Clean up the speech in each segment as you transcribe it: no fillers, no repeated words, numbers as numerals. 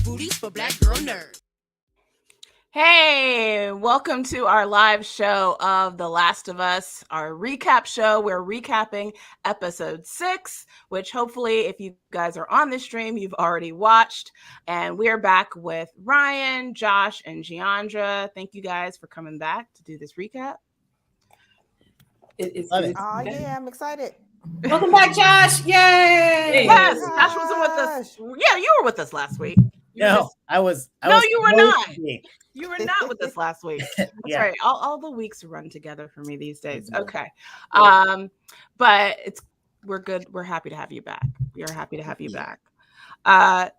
booties for black girl nerds. Hey, welcome to our live show of The Last of Us, our recap show. We're recapping episode 6, which hopefully, if you guys are on this stream, you've already watched. And we are back with Ryan, Josh, and Giandra. Thank you guys for coming back to do this recap. It's Love good. it. Oh yeah, I'm excited. Welcome back, Josh. Yay! Yes, Hey, Josh wasn't with us. Yeah, you were with us last week. I was. No, you were not. Mostly. You were not with us last week. That's Yeah. right. All the weeks run together for me these days. Mhm. Okay. But we're good. We're happy to have you back. We are happy to have you back.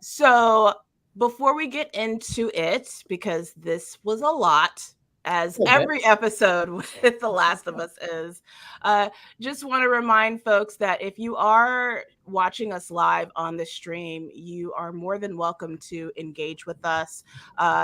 So before we get into it, because this was a lot, as every episode with The Last of Us is, just want to remind folks that if you are watching us live on the stream, you are more than welcome to engage with us.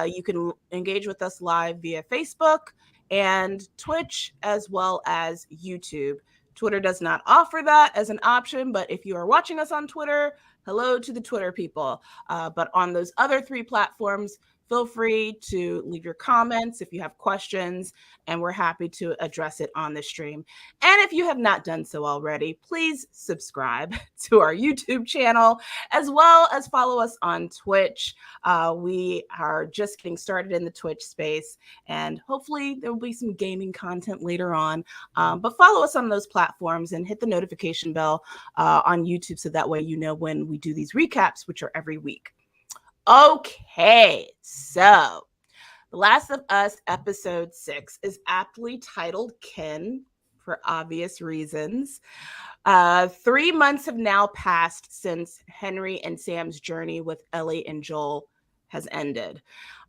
You can engage with us live via Facebook and Twitch, as well as YouTube. Twitter does not offer that as an option, but if you are watching us on Twitter, hello to the Twitter people. But on those other 3 platforms, feel free to leave your comments if you have questions, and we're happy to address it on the stream. And if you have not done so already, please subscribe to our YouTube channel, as well as follow us on Twitch. We are just getting started in the Twitch space, and hopefully there will be some gaming content later on. But follow us on those platforms and hit the notification bell on YouTube so that way you know when we do these recaps, which are every week. Okay, so The Last of Us episode 6 is aptly titled Kin for obvious reasons. 3 months have now passed since Henry and Sam's journey with Ellie and Joel has ended.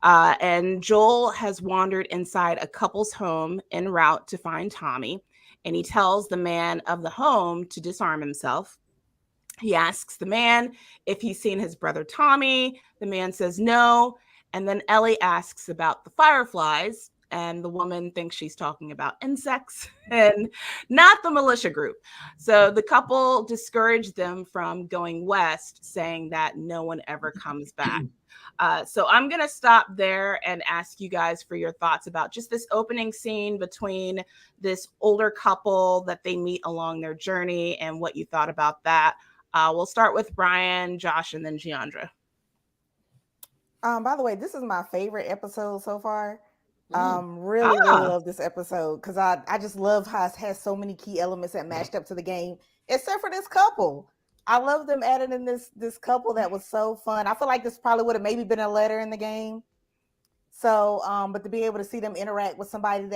And Joel has wandered inside a couple's home en route to find Tommy, and he tells the man of the home to disarm himself. He asks the man if he's seen his brother Tommy. The man says no. And then Ellie asks about the fireflies, and the woman thinks she's talking about insects and not the militia group. So the couple discouraged them from going west, saying that no one ever comes back. So I'm going to stop there and ask you guys for your thoughts about just this opening scene between this older couple that they meet along their journey and what you thought about that. We'll start with Brian, Josh, and then Giandra. By the way, this is my favorite episode so far. Really love this episode because I just love how it has so many key elements that matched up to the game, except for this couple. I love them adding in this couple that was so fun. I feel like this probably would have maybe been a letter in the game. So, but to be able to see them interact with somebody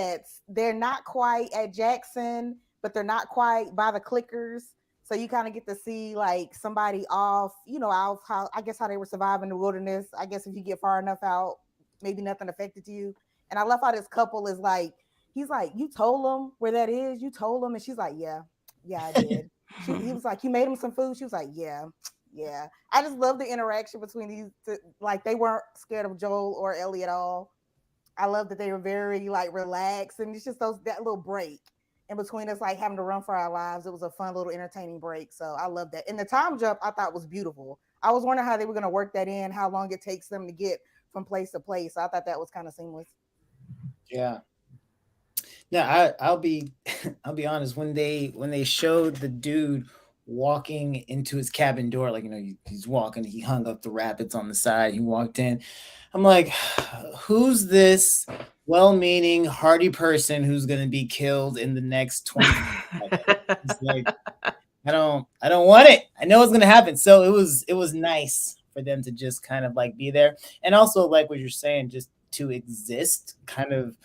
they're not quite at Jackson, but they're not quite by the clickers. So you kind of get to see like somebody off how they were surviving the wilderness. I guess if you get far enough out, maybe nothing affected you. And I love how this couple is like, he's like, you told them where that is? You told them? And she's like, yeah, I did. He was like, you made him some food? She was like, yeah. I just love the interaction between these, like they weren't scared of Joel or Ellie at all. I love that they were very like relaxed, and it's just that little break in between us, like having to run for our lives. It was a fun little entertaining break. So I love that. And the time jump I thought was beautiful. I was wondering how they were going to work that in, how long it takes them to get from place to place. So I thought that was kind of seamless. Yeah. Yeah, I'll be honest. When they showed the dude walking into his cabin door, like he's walking, he hung up the rabbits on the side, he walked in. I'm like, who's this well-meaning, hardy person who's gonna be killed in the next 20 minutes? It's like, I don't want it. I know it's gonna happen. So it was nice for them to just kind of like be there, and also like what you're saying, just to exist, kind of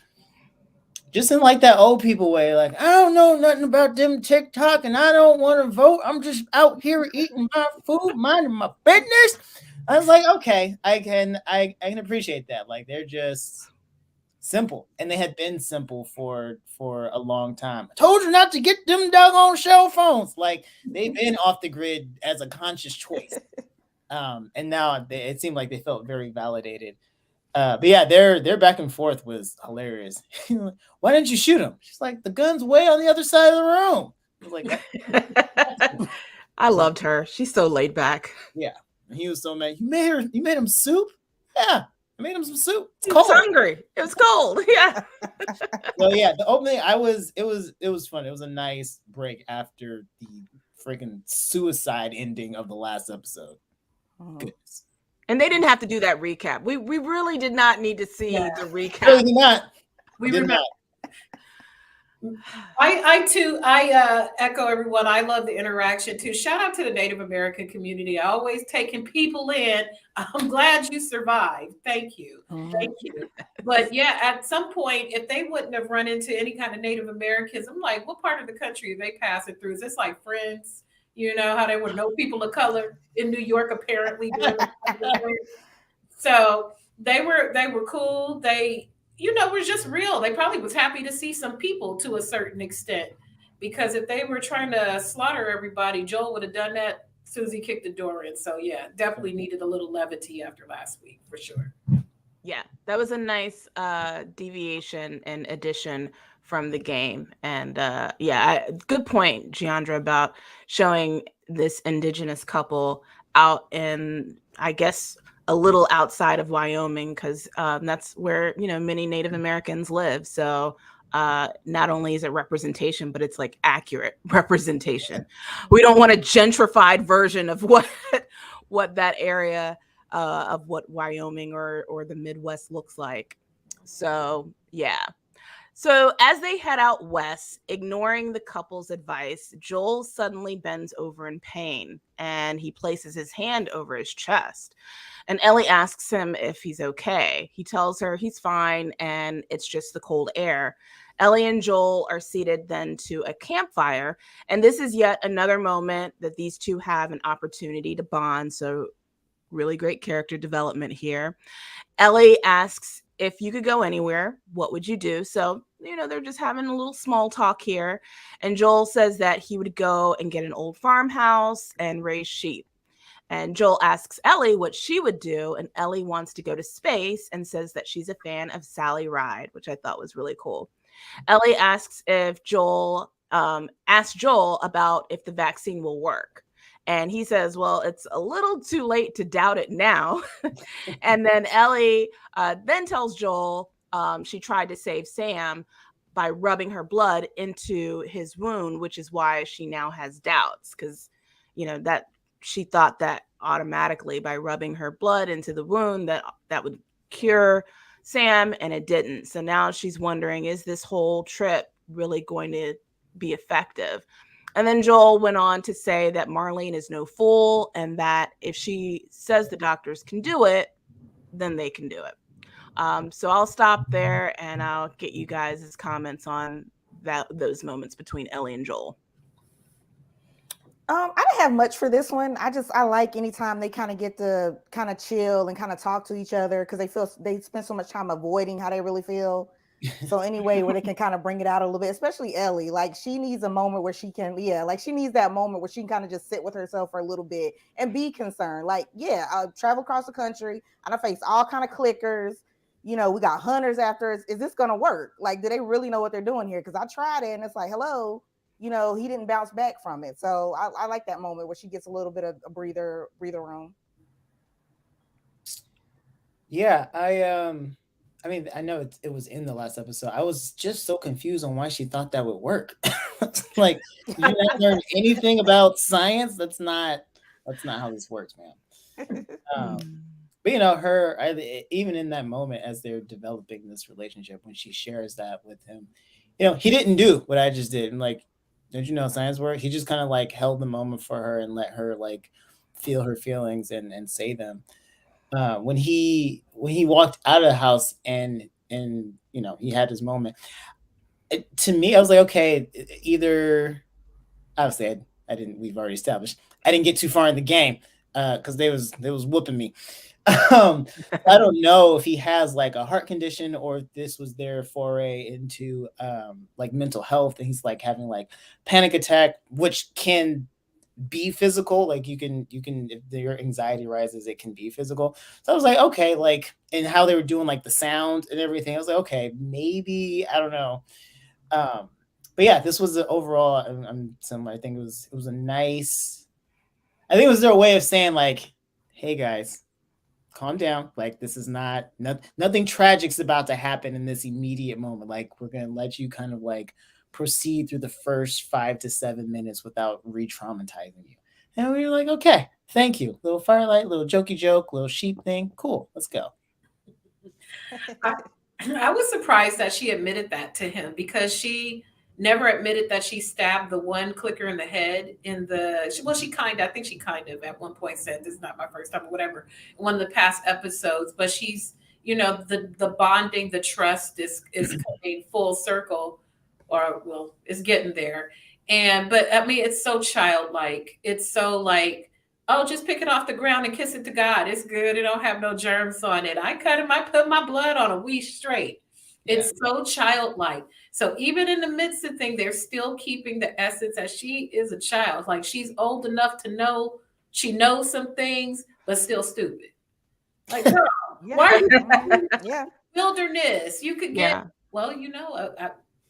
just in like that old people way, like I don't know nothing about them TikTok and I don't want to vote. I'm just out here eating my food, minding my business. I was like, okay, I can appreciate that. Like they're just simple, and they had been simple for a long time. I told you not to get them doggone cell phones. Like they've been off the grid as a conscious choice, and now it seemed like they felt very validated. But yeah, their back and forth was hilarious. Why didn't you shoot him? She's like, the gun's way on the other side of the room. I was like, I loved her. She's so laid back. Yeah. And he was so mad. You made him soup? Yeah, I made him some soup. It's He was cold. hungry. It was cold. Yeah. So yeah, the opening, it was fun. It was a nice break after the freaking suicide ending of the last episode. Goodness. And they didn't have to do that recap. We really did not need to see the recap. Really did not. We Did remember. not. I too, echo everyone. I love the interaction too. Shout out to the Native American community. Always taking people in. I'm glad you survived. Thank you. Thank you. But yeah, at some point, if they wouldn't have run into any kind of Native Americans, I'm like, what part of the country are they passing through? Is this like Friends? You know, how there were no people of color in New York, apparently. So they were cool. They, were just real. They probably was happy to see some people to a certain extent, because if they were trying to slaughter everybody, Joel would have done that. Susie kicked the door in. So yeah, definitely needed a little levity after last week for sure. Yeah, that was a nice deviation and addition from the game. And good point, Giandra, about showing this indigenous couple out in, I guess, a little outside of Wyoming, because that's where, many Native Americans live. So not only is it representation, but it's like accurate representation. We don't want a gentrified version of what that area of what Wyoming or the Midwest looks like. So yeah. So as they head out west, ignoring the couple's advice, Joel suddenly bends over in pain and he places his hand over his chest. And Ellie asks him if he's okay. He tells her he's fine and it's just the cold air. Ellie and Joel are seated then to a campfire. And this is yet another moment that these two have an opportunity to bond. So really great character development here. Ellie asks, if you could go anywhere, what would you do? So, they're just having a little small talk here. And Joel says that he would go and get an old farmhouse and raise sheep. And Joel asks Ellie what she would do. And Ellie wants to go to space and says that she's a fan of Sally Ride, which I thought was really cool. Ellie asks if Joel about if the vaccine will work. And he says, well, it's a little too late to doubt it now. And then Ellie then tells Joel she tried to save Sam by rubbing her blood into his wound, which is why she now has doubts, because, that she thought that automatically by rubbing her blood into the wound that would cure Sam, and it didn't. So now she's wondering, is this whole trip really going to be effective? And then Joel went on to say that Marlene is no fool and that if she says the doctors can do it, then they can do it. So I'll stop there and I'll get you guys' comments on those moments between Ellie and Joel. I didn't have much for this one. I like anytime they kind of get to kind of chill and kind of talk to each other, because they spend so much time avoiding how they really feel. So anyway, where they can kind of bring it out a little bit, especially Ellie, like she needs a moment where she can, she needs that moment where she can kind of just sit with herself for a little bit and be concerned. Like, I'll travel across the country. I'm gonna face all kind of clickers. We got hunters after us. Is this gonna work? Like, do they really know what they're doing here? Because I tried it and it's like, hello, he didn't bounce back from it. So I like that moment where she gets a little bit of a breather room. Yeah, I mean, I know it was in the last episode. I was just so confused on why she thought that would work. Like, you not learn anything about science? That's not how this works, man. But even in that moment, as they're developing this relationship, when she shares that with him, he didn't do what I just did. And like, don't you know how science works? He just kind of like held the moment for her and let her like feel her feelings and say them. When he walked out of the house and he had his moment, to me I was like, okay, either obviously I didn't, we've already established I didn't get too far in the game because they was whooping me. I don't know if he has like a heart condition or if this was their foray into like mental health, and he's like having like panic attack, which can be physical. Like you can if your anxiety rises, it can be physical. So I was like, okay, like, and how they were doing like the sound and everything, I was like, okay, maybe, I don't know. But yeah, this was the overall, I think it was a nice, I think it was their way of saying like, hey guys, calm down. Like, this is nothing tragic's about to happen in this immediate moment. Like, we're gonna let you kind of like proceed through the first 5 to 7 minutes without re-traumatizing you. And we were like, okay, thank you. Little firelight, little jokey joke, little sheep thing. Cool, let's go. I was surprised that she admitted that to him, because she never admitted that she stabbed the one clicker in the head in the, well, I think she kind of at one point said, this is not my first time or whatever, in one of the past episodes, but she's, the bonding, the trust is coming full circle, or well, it's getting there. But I mean, it's so childlike. It's so like, oh, just pick it off the ground and kiss it to God. It's good. It don't have no germs on it. I cut him. I put my blood on him. We straight. It's so childlike. So even in the midst of things, they're still keeping the essence that she is a child. Like, she's old enough to know, she knows some things, but still stupid. Like, girl, why are you wilderness? You could get, well,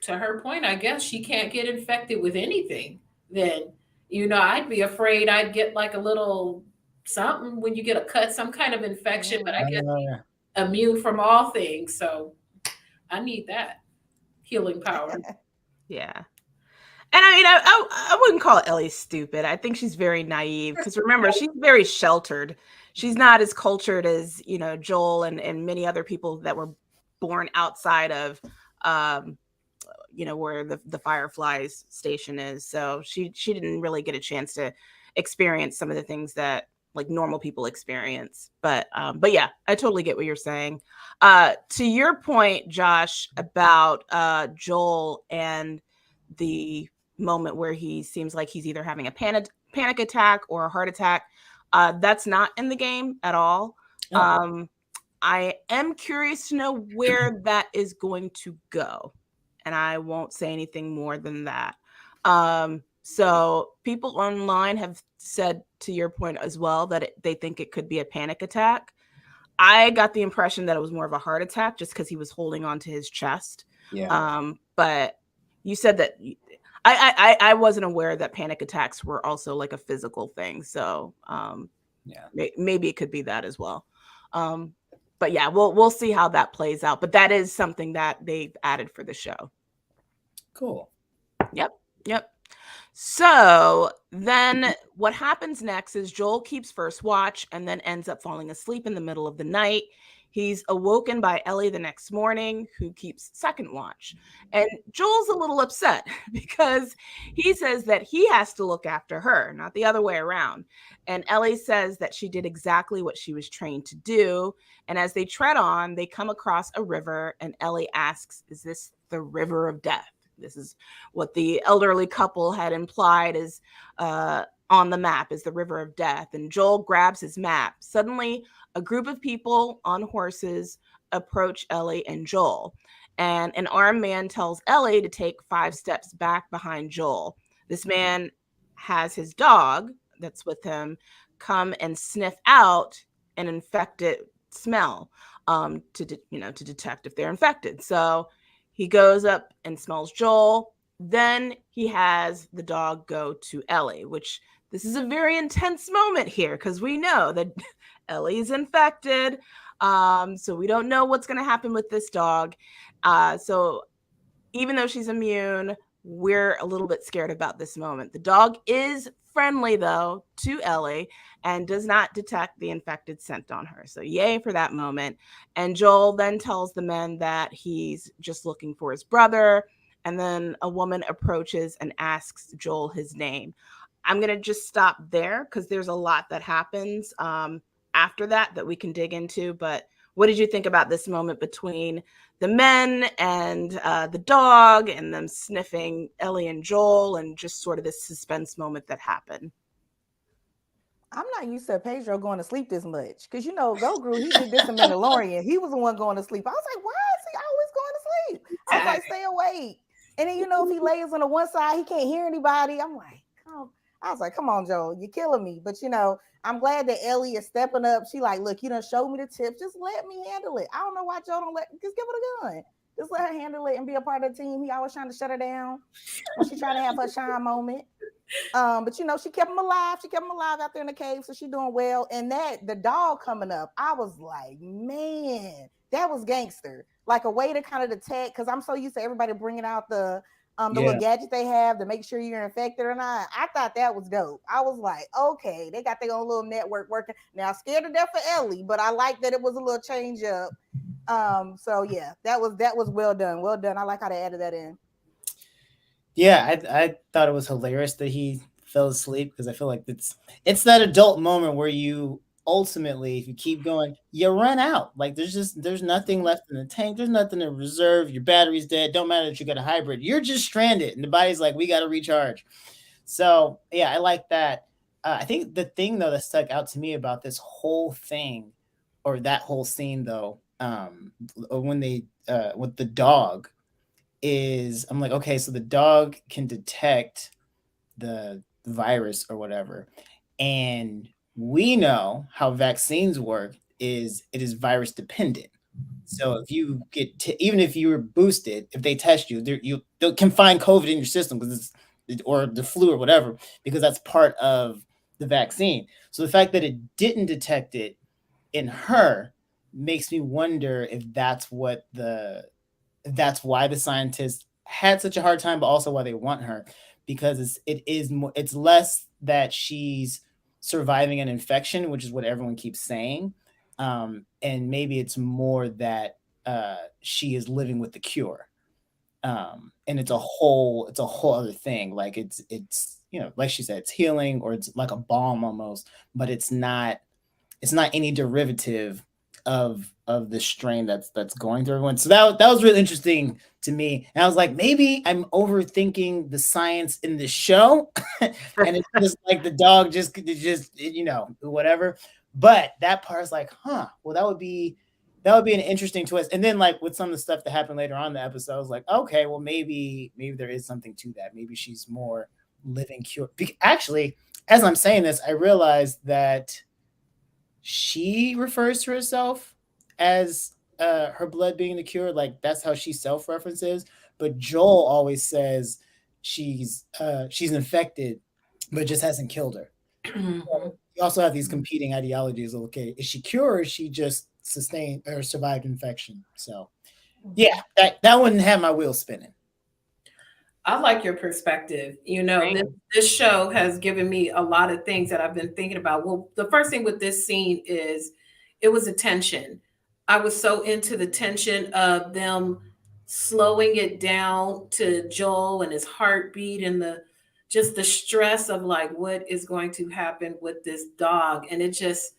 to her point, I guess she can't get infected with anything. Then, I'd be afraid I'd get like a little something when you get a cut, some kind of infection, but I guess immune from all things. So I need that healing power. Yeah. And I mean, I wouldn't call Ellie stupid. I think she's very naive, because remember, she's very sheltered. She's not as cultured as, Joel and many other people that were born outside of, where the Fireflies station is. So she didn't really get a chance to experience some of the things that like normal people experience. But yeah, I totally get what you're saying. To your point, Josh, about Joel and the moment where he seems like he's either having a panic attack or a heart attack, that's not in the game at all. I am curious to know where that is going to go, and I won't say anything more than that. So people online have said, to your point as well, that they think it could be a panic attack. I got the impression that it was more of a heart attack, just because he was holding on to his chest. But you said that I wasn't aware that panic attacks were also like a physical thing. So maybe it could be that as well. But yeah, we'll see how that plays out. But that is something that they've added for the show. Cool. Yep. So then what happens next is Joel keeps first watch and then ends up falling asleep in the middle of the night. He's awoken by Ellie the next morning, who keeps second watch. And Joel's a little upset because he says that he has to look after her, not the other way around. And Ellie says that she did exactly what she was trained to do. And as they tread on, they come across a river, and Ellie asks, "Is this the river of death?" This is what the elderly couple had implied is on the map, is the river of death. And Joel grabs his map. Suddenly, a group of people on horses approach Ellie and Joel. And an armed man tells Ellie to take 5 steps back behind Joel. This man has his dog that's with him come and sniff out an infected smell to detect if they're infected. So he goes up and smells Joel. Then he has the dog go to Ellie, which this is a very intense moment here, because we know that Ellie's infected. So we don't know what's going to happen with this dog. So even though she's immune, we're a little bit scared about this moment. The dog is friendly, though, to Ellie and does not detect the infected scent on her. So yay for that moment. And Joel then tells the men that he's just looking for his brother. And then a woman approaches and asks Joel his name. I'm going to just stop there because there's a lot that happens after that we can dig into. But what did you think about this moment between the men and the dog, and them sniffing Ellie and Joel, and just sort of this suspense moment that happened? I'm not used to Pedro going to sleep this much, because Gogru, he did this in Mandalorian. He was the one going to sleep. I was like, why is he always going to sleep? I was like, stay awake. And then if he lays on the one side, he can't hear anybody. I'm like, oh. I was like, come on, Joel, you're killing me. But I'm glad that Ellie is stepping up. She like, look, you done showed me the tips. Just let me handle it. I don't know why Joel just give her the gun. Just let her handle it and be a part of the team. He always trying to shut her down when she's trying to have her shine moment. But she kept him alive. She kept him alive out there in the cave, so she doing well. And that the dog coming up, I was like, man, that was gangster. Like a way to kind of detect, because I'm so used to everybody bringing out the little Yeah. gadget they have to make sure you're infected or not. I thought that was dope. I was like, okay, they got their own little network working. Now, scared to death for Ellie, but I like that it was a little change up. So yeah, that was well done. Well done. I like how they added that in. Yeah, I thought it was hilarious that he fell asleep because I feel like it's that adult moment where you ultimately, if you keep going, you run out. Like there's nothing left in the tank. There's nothing in reserve. Your battery's dead. Don't matter that you got a hybrid. You're just stranded, and the body's like, we got to recharge. So yeah, I like that. I think the thing though that stuck out to me about this whole thing, or that whole scene though, when they with the dog is I'm like, okay, so the dog can detect the virus or whatever. And we know how vaccines work is it is virus dependent. So if you even if you were boosted, if they test you, they can find COVID in your system because or the flu or whatever, because that's part of the vaccine. So the fact that it didn't detect it in her makes me wonder if that's why the scientists had such a hard time, but also why they want her, because it's less that she's surviving an infection, which is what everyone keeps saying, and maybe it's more that she is living with the cure, and it's a whole other thing. Like it's like she said, it's healing, or it's like a balm almost, but it's not any derivative of the strain that's going through everyone. So that was really interesting to me. And I was like, maybe I'm overthinking the science in the show, and it's just like the dog just whatever. But that part is like, huh? Well, that would be an interesting twist. And then like with some of the stuff that happened later on in the episode, I was like, okay, well maybe there is something to that. Maybe she's more living cure. Actually, as I'm saying this, I realized that she refers to herself as her blood being the cure. Like that's how she self references. But Joel always says she's infected, but just hasn't killed her. Mhm. You also have these competing ideologies. Okay, is she cured, or is she just sustained or survived infection? So yeah, that wouldn't have my wheels spinning. I like your perspective. Same. This show has given me a lot of things that I've been thinking about. Well, the first thing with this scene is it was a tension. I was so into the tension of them slowing it down to Joel and his heartbeat and the just the stress of like what is going to happen with this dog. And it just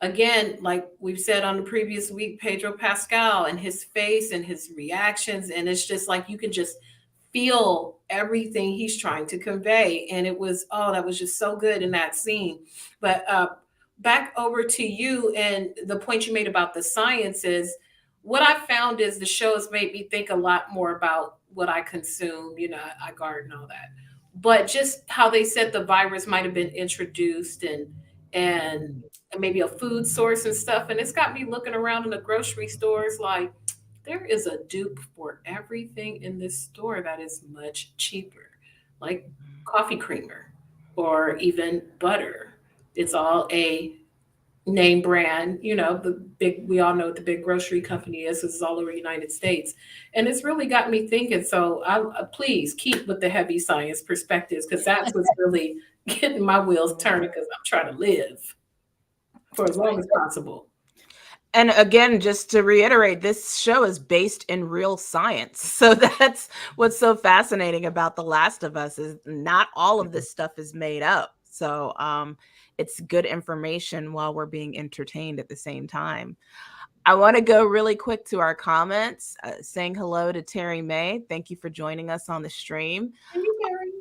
again, like we've said on the previous week, Pedro Pascal and his face and his reactions, and it's just like you can just feel everything he's trying to convey. And it was, oh, that was just so good in that scene. But back over to you and the point you made about the sciences. What I found is the show has made me think a lot more about what I consume. I garden, all that, but just how they said the virus might have been introduced and maybe a food source and stuff. And it's got me looking around in the grocery stores like there is a dupe for everything in this store that is much cheaper, like coffee creamer or even butter. It's all a name brand, we all know what the big grocery company is. It's all over the United States. And it's really got me thinking. So please keep with the heavy science perspectives because that's what's really getting my wheels turning because I'm trying to live for as long as possible. And again, just to reiterate, this show is based in real science. So that's what's so fascinating about The Last of Us is not all of this stuff is made up. So it's good information while we're being entertained at the same time. I want to go really quick to our comments, saying hello to Terry May. Thank you for joining us on the stream. Thank you, Terry.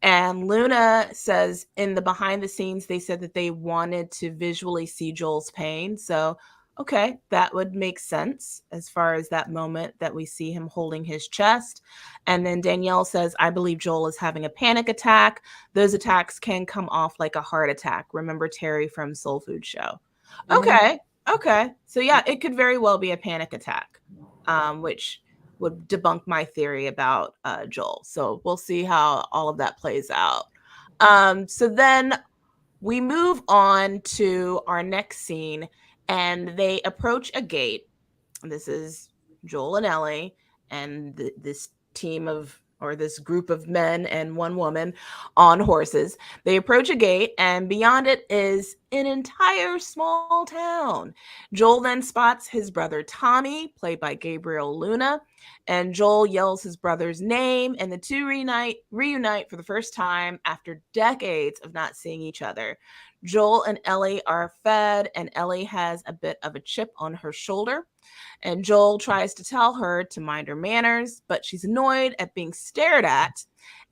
And Luna says in the behind the scenes, they said that they wanted to visually see Joel's pain. So, okay, that would make sense as far as that moment that we see him holding his chest. And then Danielle says, I believe Joel is having a panic attack. Those attacks can come off like a heart attack. Remember Terry from Soul Food Show. Okay. Okay. So, yeah, it could very well be a panic attack, which would debunk my theory about Joel. So we'll see how all of that plays out. So then we move on to our next scene, and they approach a gate. This is Joel and Ellie and this team of, or this group of men and one woman on horses. They approach a gate, and beyond it is an entire small town. Joel then spots his brother Tommy, played by Gabriel Luna, and Joel yells his brother's name, and the two reunite for the first time after decades of not seeing each other. Joel and Ellie are fed, and Ellie has a bit of a chip on her shoulder. And Joel tries to tell her to mind her manners, but she's annoyed at being stared at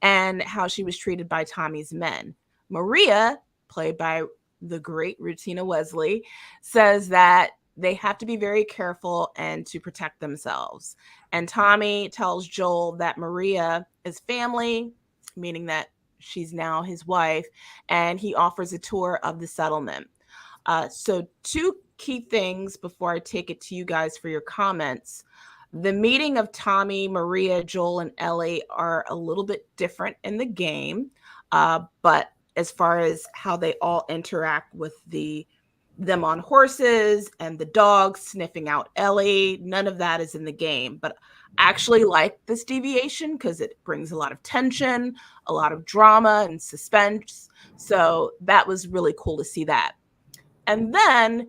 and how she was treated by Tommy's men. Maria, played by the great Rutina Wesley, says that they have to be very careful and to protect themselves. And Tommy tells Joel that Maria is family, meaning that she's now his wife, and he offers a tour of the settlement. So, two key things before I take it to you guys for your comments. The meeting of Tommy, Maria, Joel, and Ellie are a little bit different in the game, but as far as how they all interact with them on horses and the dog sniffing out Ellie, none of that is in the game. But I actually like this deviation because it brings a lot of tension, a lot of drama and suspense. So that was really cool to see that. And then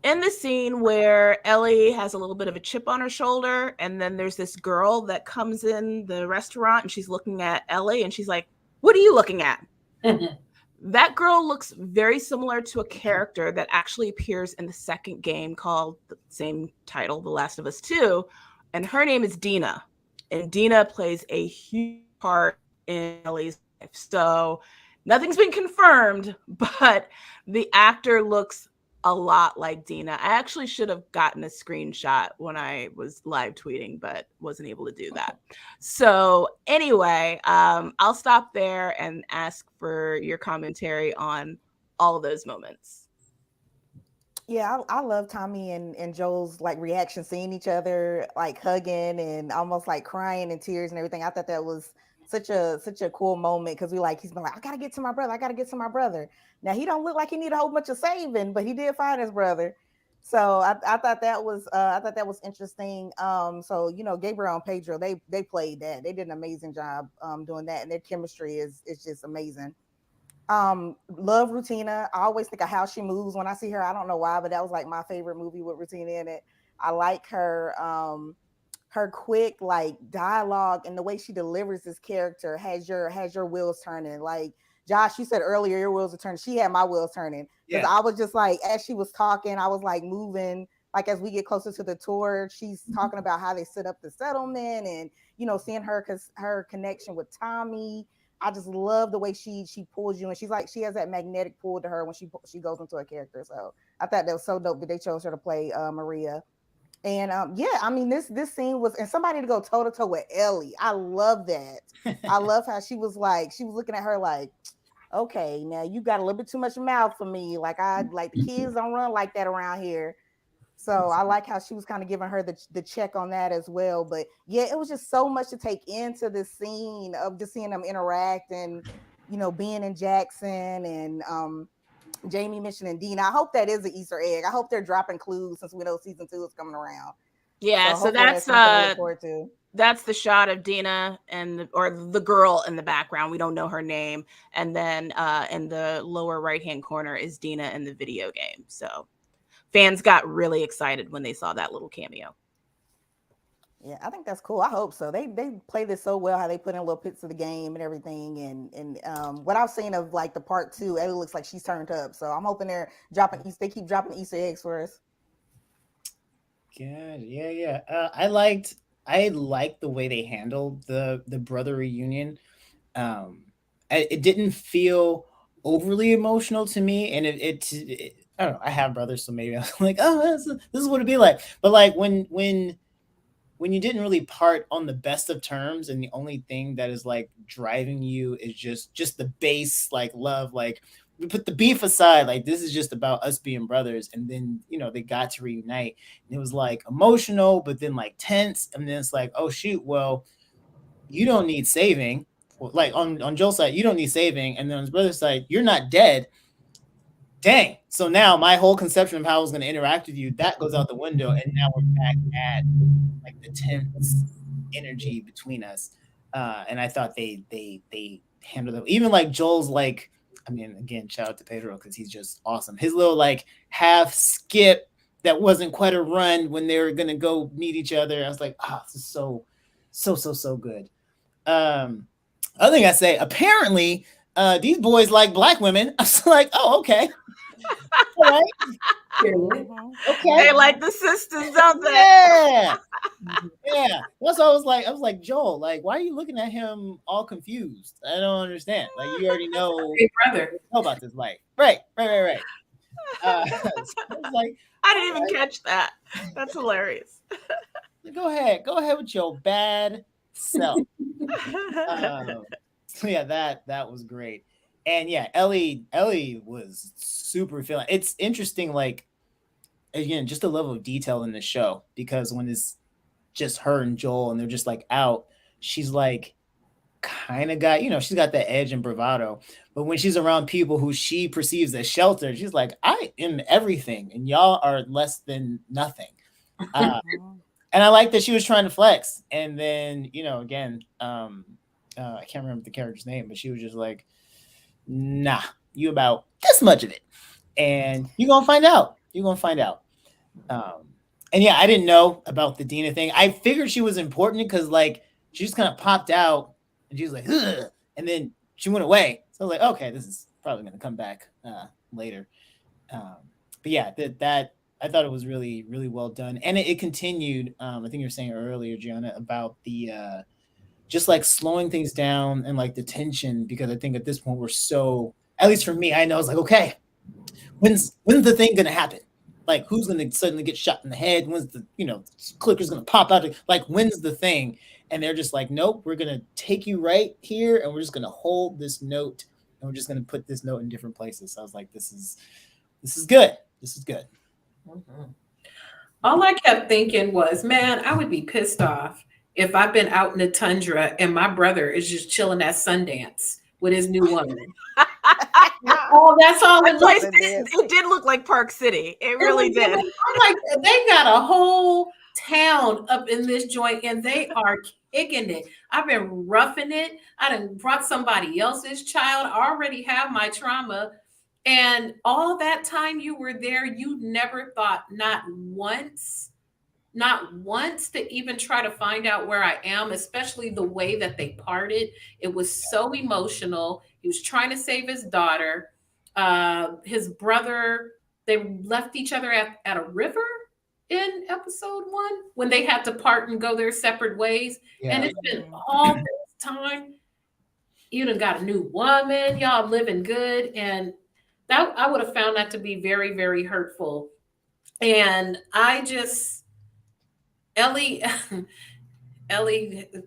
in the scene where Ellie has a little bit of a chip on her shoulder, and then there's this girl that comes in the restaurant and she's looking at Ellie and she's like, "What are you looking at?" That girl looks very similar to a character that actually appears in the second game called the same title, The Last of Us 2. And her name is Dina. And Dina plays a huge part in Ellie's life. So nothing's been confirmed, but the actor looks a lot like Dina. I actually should have gotten a screenshot when I was live tweeting, but wasn't able to do that. So anyway, I'll stop there and ask for your commentary on all of those moments. Yeah, I love Tommy and Joel's like reaction, seeing each other like hugging and almost like crying and tears and everything. I thought that was such a cool moment because he's been like, I gotta get to my brother, I gotta get to my brother. Now he don't look like he need a whole bunch of saving, but he did find his brother. So I thought that was interesting. So Gabriel and Pedro, they played that. They did an amazing job doing that, and their chemistry is just amazing. Love Rutina. I always think of how she moves when I see her. I don't know why, but that was like my favorite movie with Rutina in it. I like her quick like dialogue, and the way she delivers this character has your wheels turning. Like Josh, you said earlier your wheels are turning. She had my wheels turning because Yeah. I was just like, as she was talking, I was like moving. Like as we get closer to the tour, she's talking about how they set up the settlement, and seeing her connection with Tommy. I just love the way she pulls you, and she's like she has that magnetic pull to her when she goes into a character. So I thought that was so dope that they chose her to play Maria. And yeah, I mean this scene was, and somebody to go toe to toe with Ellie. I love that. I love how she was looking at her like, okay, now you got a little bit too much mouth for me. Like like the kids don't run like that around here. So I like how she was kind of giving her the check on that as well. But yeah, it was just so much to take into this scene of just seeing them interact and being in Jackson and Jamie mentioning Dean. I hope that is an Easter egg. I hope they're dropping clues since we know season 2 is coming around. Yeah, So so hopefully that's something to look forward to. that's the shot of Dina or the girl in the background. We don't know her name. And then in the lower right hand corner is Dina in the video game. So fans got really excited when they saw that little cameo. Yeah, I think that's cool. I hope so. They play this so well, how they put in little bits of the game and everything. And what I've seen of like the part 2, it looks like she's turned up. So I'm hoping they keep dropping Easter eggs for us. Good. Yeah. I liked the way they handled the brother reunion. It didn't feel overly emotional to me, and I don't know. I have brothers, so maybe I was like, oh, this is what it'd be like. But like when you didn't really part on the best of terms, and the only thing that is like driving you is just the base like love, like we put the beef aside, like this is just about us being brothers. And then they got to reunite, and it was like emotional but then like tense, and then it's like, oh shoot, well, you don't need saving, like on Joel's side, you don't need saving, and then on his brother's side, you're not dead. Dang. So now my whole conception of how I was going to interact with you, that goes out the window, and now we're back at like the tense energy between us. And I thought they handled it. Even like Joel's like, I mean, again, shout out to Pedro because he's just awesome. His little like half skip that wasn't quite a run when they were gonna go meet each other. I was like, this is so good. Other thing I say, apparently, these boys like black women. I was like, oh, okay. All right. Okay. They like the sisters, don't they? Yeah. Yeah. That's what I was like, Joel, like, why are you looking at him all confused? I don't understand. Like, you already know, know about this life. Right. So I was like, I didn't even catch that. That's hilarious. Go ahead with your bad self. So yeah, that was great. And yeah, Ellie was super feeling. It's interesting, like, again, just the level of detail in the show, because when it's just her and Joel and they're just like out, she's like kind of got, she's got that edge and bravado. But when she's around people who she perceives as sheltered, she's like, I am everything and y'all are less than nothing. And I like that she was trying to flex. And then, again, I can't remember the character's name, but she was just like, nah, you about this much of it. And you're going to find out. And yeah, I didn't know about the Dina thing. I figured she was important because like she just kind of popped out and she was like, ugh, and then she went away. So I was like, okay, this is probably going to come back later. But yeah, that I thought it was really, really well done. And it continued. I think you were saying earlier, Gianna, about the just like slowing things down and like the tension, because I think at this point we're so, at least for me, I know it's like, okay, when's the thing going to happen? Like, who's going to suddenly get shot in the head? When's the, clicker's going to pop out? Like, when's the thing? And they're just like, nope, we're going to take you right here. And we're just going to hold this note. And we're just going to put this note in different places. So I was like, this is good. This is good. Mm-hmm. All I kept thinking was, man, I would be pissed off if I've been out in the tundra and my brother is just chilling at Sundance with his new woman. Oh, that's all it looks. It did look like Park City. It really did. I'm like, they got a whole town up in this joint and they are kicking it. I've been roughing it. I done brought somebody else's child. I already have my trauma. And all that time you were there, you never thought, not once to even try to find out where I am, especially the way that they parted. It was so emotional. He was trying to save his daughter. His brother, they left each other at a river in episode 1 when they had to part and go their separate ways. Yeah. And it's been all this time. You done got a new woman, y'all living good. And that I would have found that to be very, very hurtful. And Ellie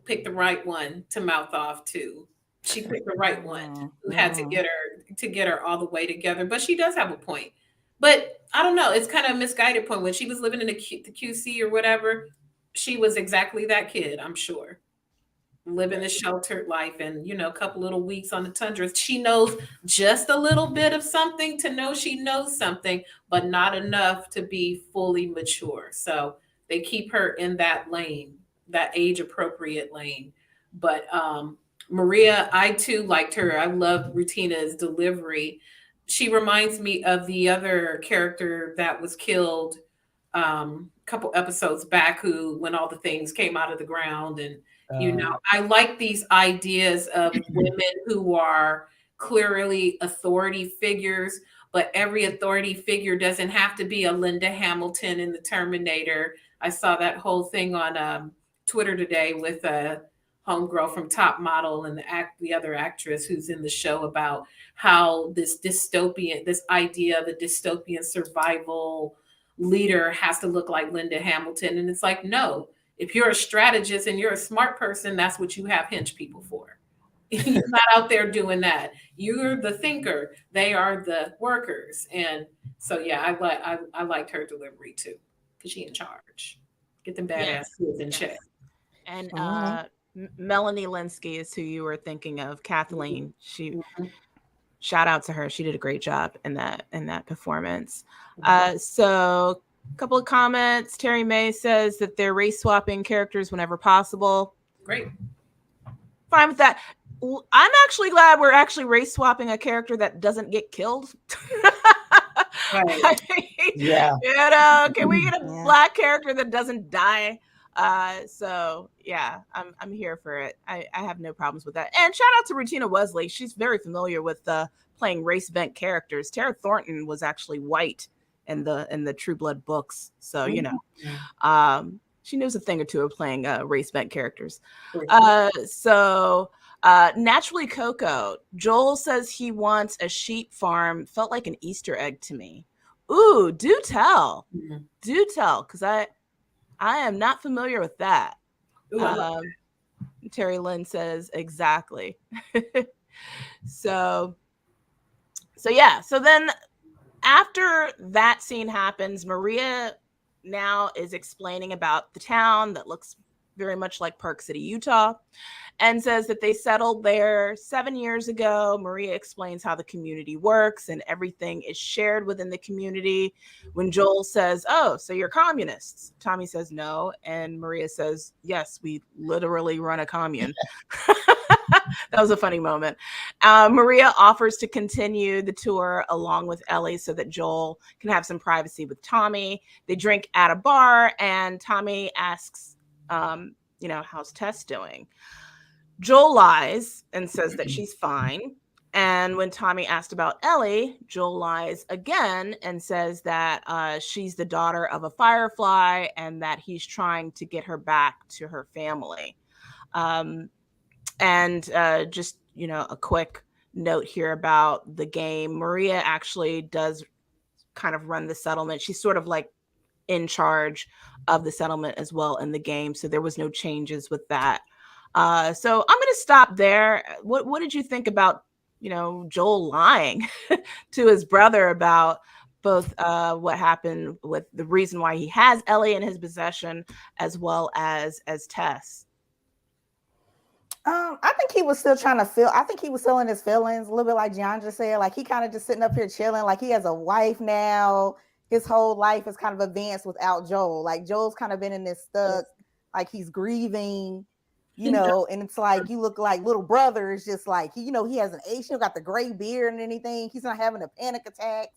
picked the right one to mouth off to. She picked the right one who had to get her all the way together. But she does have a point. But I don't know. It's kind of a misguided point. When she was living in the QC or whatever, she was exactly that kid, I'm sure. Living a sheltered life and, a couple little weeks on the tundra. She knows just a little bit of something to know she knows something, but not enough to be fully mature. So they keep her in that lane, that age appropriate lane. But Maria, I too liked her. I love Rutina's delivery. She reminds me of the other character that was killed a couple episodes back, when all the things came out of the ground. And, I like these ideas of women who are clearly authority figures, but every authority figure doesn't have to be a Linda Hamilton in The Terminator. I saw that whole thing on Twitter today with a homegirl from Top Model and the other actress who's in the show about how this idea of a dystopian survival leader has to look like Linda Hamilton. And it's like, no, if you're a strategist and you're a smart person, that's what you have hench people for. You're not out there doing that. You're the thinker. They are the workers. And so, yeah, I liked her delivery too, because she in charge. Get them badass kids in check. And Melanie Linsky is who you were thinking of. Kathleen. She Mhm. shout out to her. She did a great job in that performance. So a couple of comments. Terry May says that they're race swapping characters whenever possible. Great. Fine with that. I'm actually glad we're actually race swapping a character that doesn't get killed. Right. I mean, Yeah. you know, can we get a Yeah. black character that doesn't die? So yeah, I'm here for it. I have no problems with that. And shout out to Rutina Wesley. She's very familiar with playing race bent characters. Tara Thornton was actually white in the True Blood books, so you know, she knows a thing or two of playing race bent characters. So Naturally Coco, Joel says he wants a sheep farm. Felt like an Easter egg to me. Ooh, do tell. Do tell, because I am not familiar with that. Ooh, Terry Lynn says exactly. So yeah. So then after that scene happens, Maria now is explaining about the town that looks very much like Park City, Utah, and says that they settled there 7 years ago. Maria explains how the community works and everything is shared within the community. When Joel says, "Oh, so you're communists?" Tommy says, "No." And Maria says, "Yes, we literally run a commune." That was a funny moment. Maria offers to continue the tour along with Ellie so that Joel can have some privacy with Tommy. They drink at a bar, and Tommy asks, how's Tess doing? Joel lies and says that she's fine. And when Tommy asked about Ellie, Joel lies again and says that she's the daughter of a firefly and that he's trying to get her back to her family. And just, a quick note here about the game. Maria actually does kind of run the settlement. She's sort of like in charge of the settlement as well in the game. So there was no changes with that. So I'm going to stop there. What did you think about, Joel lying to his brother about both what happened with the reason why he has Ellie in his possession as well as Tess? I think he was still trying to feel. I think he was still in his feelings, a little bit like John just said. Like he kind of just sitting up here chilling. Like he has a wife now. His whole life is kind of advanced without Joel. Like Joel's kind of been in this stuck. Like he's grieving, and it's like you look like little brother is just like he has an age. He got the gray beard and anything. He's not having a panic attack.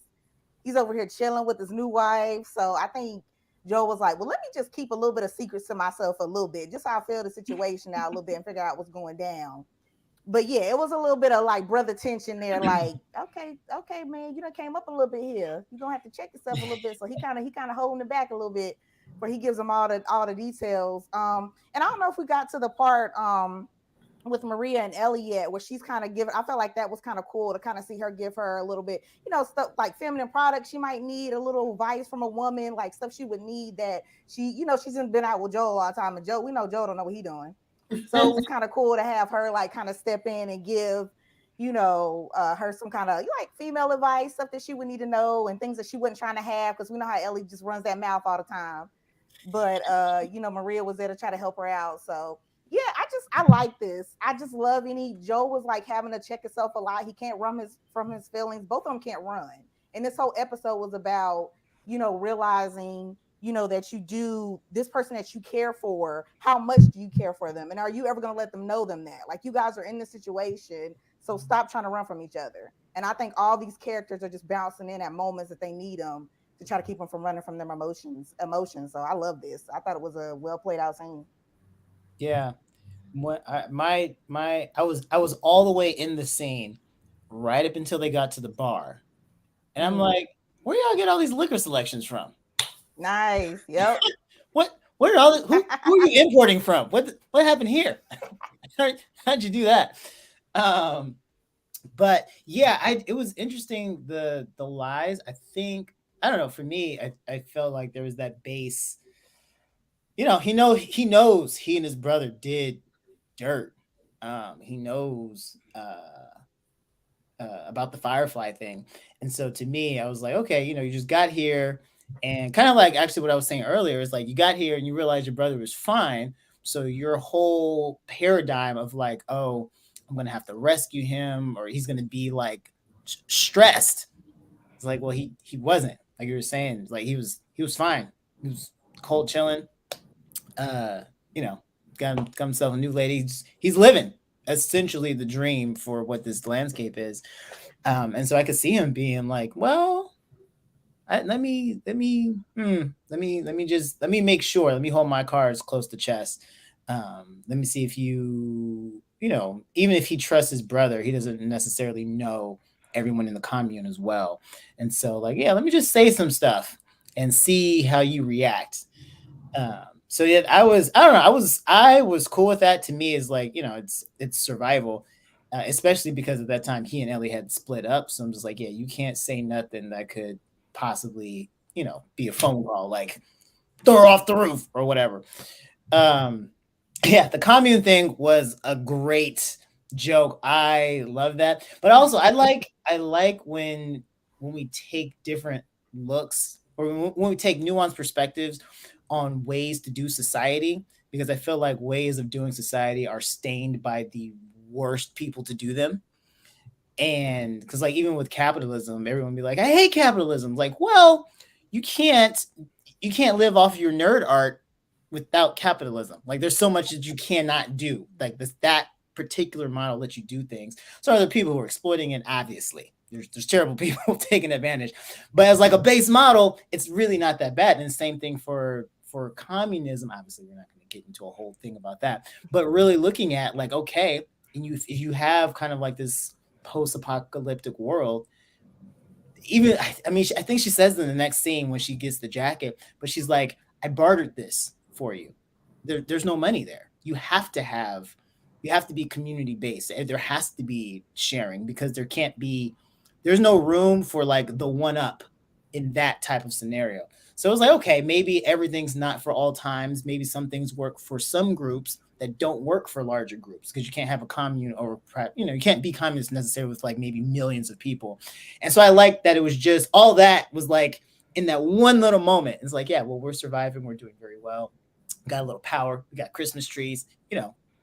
He's over here chilling with his new wife. So I think Joe was like, well, let me just keep a little bit of secrets to myself a little bit, just how I feel the situation out a little bit and figure out what's going down. But yeah, it was a little bit of like brother tension there. Like, okay, man, you done came up a little bit here. You're gonna have to check yourself a little bit. So he kind of holding it back a little bit, where he gives them all the details. And I don't know if we got to the part with Maria and Ellie yet, where she's kind of giving. I felt like that was kind of cool to kind of see her give her a little bit, stuff like feminine products she might need, a little advice from a woman, like stuff she would need that she's been out with Joel all the time, and we know Joel don't know what he's doing. So it was kind of cool to have her like kind of step in and give, her some kind of like female advice, stuff that she would need to know, and things that she wasn't trying to have, because we know how Ellie just runs that mouth all the time. But Maria was there to try to help her out. So yeah, I like this. I just love Joe was like having to check himself a lot. He can't run from his feelings. Both of them can't run. And this whole episode was about, realizing, that you do this person that you care for, how much do you care for them? And are you ever going to let them know them that? Like, you guys are in this situation, so stop trying to run from each other. And I think all these characters are just bouncing in at moments that they need them to try to keep them from running from their emotions. So I love this. I thought it was a well played out scene. Yeah. I was all the way in the scene right up until they got to the bar. And I'm like, where y'all get all these liquor selections from? Nice. Yep. Where are all the, who are you importing from? What happened here? How'd you do that? But yeah, it was interesting, the lies. I think, I don't know, for me, I felt like there was that base. He knows he and his brother did dirt. He knows about the Firefly thing. And so to me, I was like, okay, you just got here, and kind of like actually what I was saying earlier is like, you got here and you realized your brother was fine, So your whole paradigm of like, oh, I'm gonna have to rescue him, or he's gonna be like stressed. It's like, well, he wasn't. Like you were saying, like he was fine. He was cold chilling. Uh, you know, got himself a new lady. He's living essentially the dream for what this landscape is. And so I could see him being like, well, let me make sure. Let me hold my cards close to chest. Let me see if even if he trusts his brother, he doesn't necessarily know everyone in the commune as well. And so, like, yeah, let me just say some stuff and see how you react. So yeah, I don't know, I was cool with that. To me, is like, it's survival, especially because at that time he and Ellie had split up. So I'm just like, yeah, you can't say nothing that could possibly, be a phone call, like throw her off the roof or whatever. Um, yeah, the commune thing was a great joke. I love that, but also I like when we take different looks, or when we take nuanced perspectives on ways to do society, because I feel like ways of doing society are stained by the worst people to do them. And because, like, even with capitalism, everyone be like, I hate capitalism. Like, well, you can't you can't live off your nerd art without capitalism. Like, there's so much that you cannot do. Like, that particular model lets you do things. So are there people who are exploiting it? Obviously, there's terrible people taking advantage. But as like a base model, it's really not that bad. And the same thing for communism. Obviously, we're not going to get into a whole thing about that. But really looking at, like, okay, and if you have kind of like this post-apocalyptic world, even, I mean, I think she says in the next scene when she gets the jacket, but she's like, I bartered this for you. There's no money there. You have to be community based. There has to be sharing, because there's no room for like the one up in that type of scenario. So it was like, okay, maybe everything's not for all times. Maybe some things work for some groups that don't work for larger groups, because you can't have a commune, or you can't be communist necessarily with like maybe millions of people. And so I like that it was just all that was like in that one little moment. It's like, yeah, well, we're surviving, we're doing very well. We got a little power, we got Christmas trees, we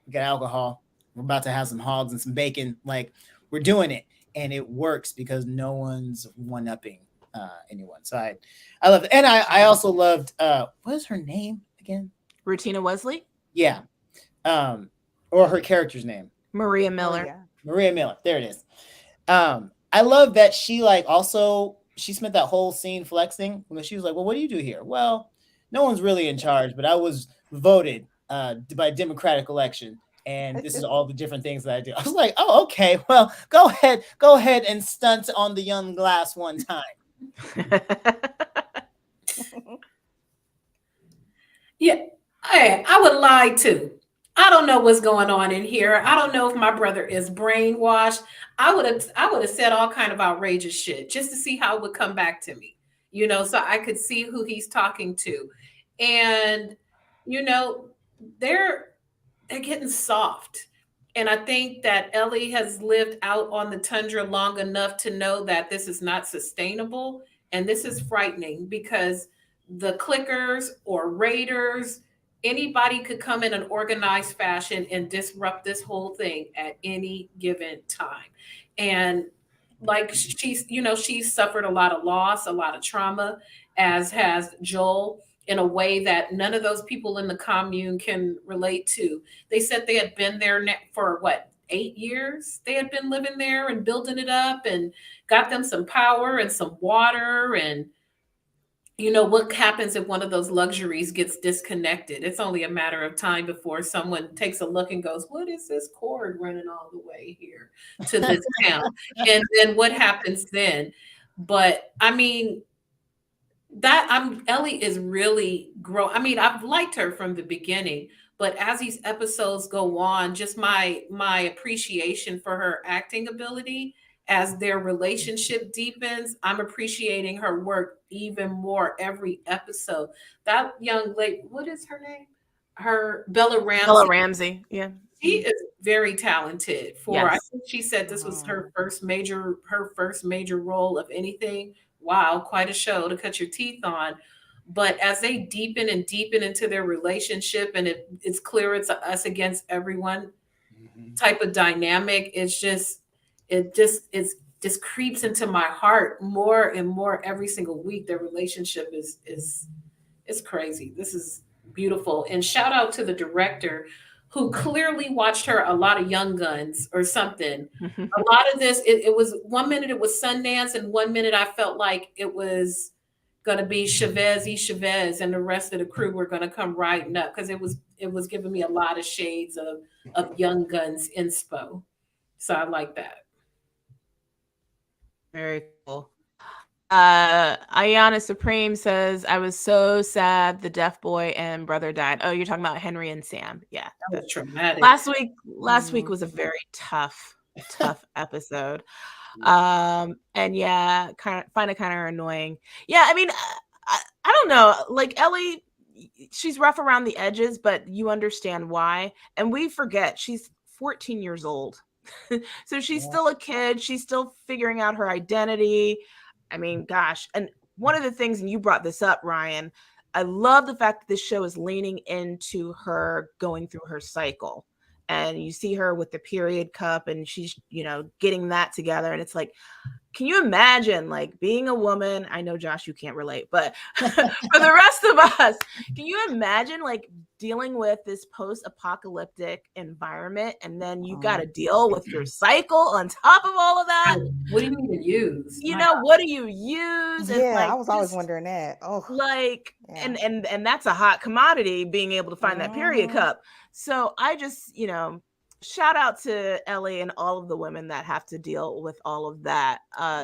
got alcohol, we're about to have some hogs and some bacon. Like, we're doing it, and it works because no one's one upping anyone. So I love it. And I also loved, what is her name again? Rutina Wesley? Yeah. Or her character's name. Maria Miller. Maria Miller. There it is. I love that she, like, also, she spent that whole scene flexing, when she was like, well, what do you do here? Well, no one's really in charge, but I was voted by democratic election, and this is all the different things that I do. I was like, oh, okay, well, go ahead and stunt on the young glass one time. Yeah, hey, I would lie too. I don't know what's going on in here. I don't know if my brother is brainwashed. I would have said all kind of outrageous shit just to see how it would come back to me. So I could see who he's talking to. And you know, they're they're getting soft. And I think that Ellie has lived out on the tundra long enough to know that this is not sustainable. And this is frightening because the clickers or raiders, anybody could come in an organized fashion and disrupt this whole thing at any given time. And like she's suffered a lot of loss, a lot of trauma, as has Joel, in a way that none of those people in the commune can relate to. They said they had been there for what, 8 years? They had been living there and building it up and got them some power and some water. And what happens if one of those luxuries gets disconnected? It's only a matter of time before someone takes a look and goes, what is this cord running all the way here to this town? And then what happens then? But I mean, that I'm Ellie is really grow. I mean, I've liked her from the beginning, but as these episodes go on, just my appreciation for her acting ability as their relationship deepens, I'm appreciating her work even more every episode. That young lady, what is her name? Her Bella Bella Ramsey. Ramsey. Yeah. She is very talented. I Yes. think she said this was her first major role of anything. Wow, quite a show to cut your teeth on. But as they deepen and deepen into their relationship, and it's clear it's a us against everyone type of dynamic, it just creeps into my heart more and more every single week. Their relationship is crazy. This is beautiful. And shout out to the director who clearly watched her a lot of Young Guns or something. A lot of this, it was 1 minute it was Sundance, and 1 minute I felt like it was gonna be Chavez, and the rest of the crew were gonna come riding up, because it was giving me a lot of shades of Young Guns inspo. So I like that. Very cool. Ayana Supreme says, I was so sad the deaf boy and brother died. Oh, you're talking about Henry and Sam. Yeah. That was traumatic. Last week was a very tough episode. And yeah, find it kind of annoying. Yeah, I mean, I don't know. Like Ellie, she's rough around the edges, but you understand why. And we forget she's 14 years old. So she's still a kid. She's still figuring out her identity. I mean, gosh. And one of the things, and you brought this up, Ryan, I love the fact that this show is leaning into her going through her cycle. And you see her with the period cup, and she's, getting that together. And it's like, can you imagine like being a woman? I know, Josh, you can't relate, but for the rest of us, can you imagine like dealing with this post-apocalyptic environment, and then you got to deal with your cycle on top of all of that? What do you even use? What do you use? Yeah, like, I was always wondering that. Oh, like, yeah. and that's a hot commodity, being able to find that period cup. So I just, shout out to Ellie and all of the women that have to deal with all of that.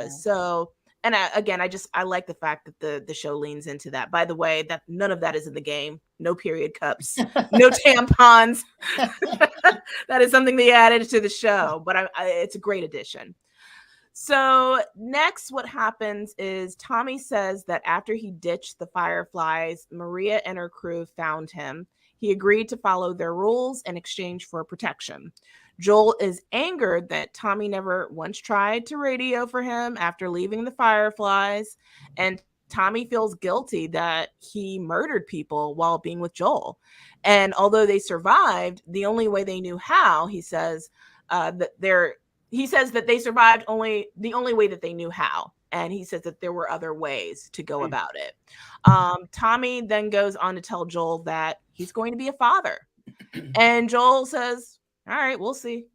So, and I like the fact that the show leans into that. By the way, that none of that is in the game. No period cups, no tampons. That is something they added to the show, but it's a great addition. So next, what happens is Tommy says that after he ditched the Fireflies, Maria and her crew found him. He agreed to follow their rules in exchange for protection. Joel is angered that Tommy never once tried to radio for him after leaving the Fireflies, and Tommy feels guilty that he murdered people while being with Joel. And although they survived, the only way they knew how, he says, he says that they survived the only way that they knew how. And he says that there were other ways to go about it. Tommy then goes on to tell Joel that he's going to be a father. And Joel says, all right, we'll see.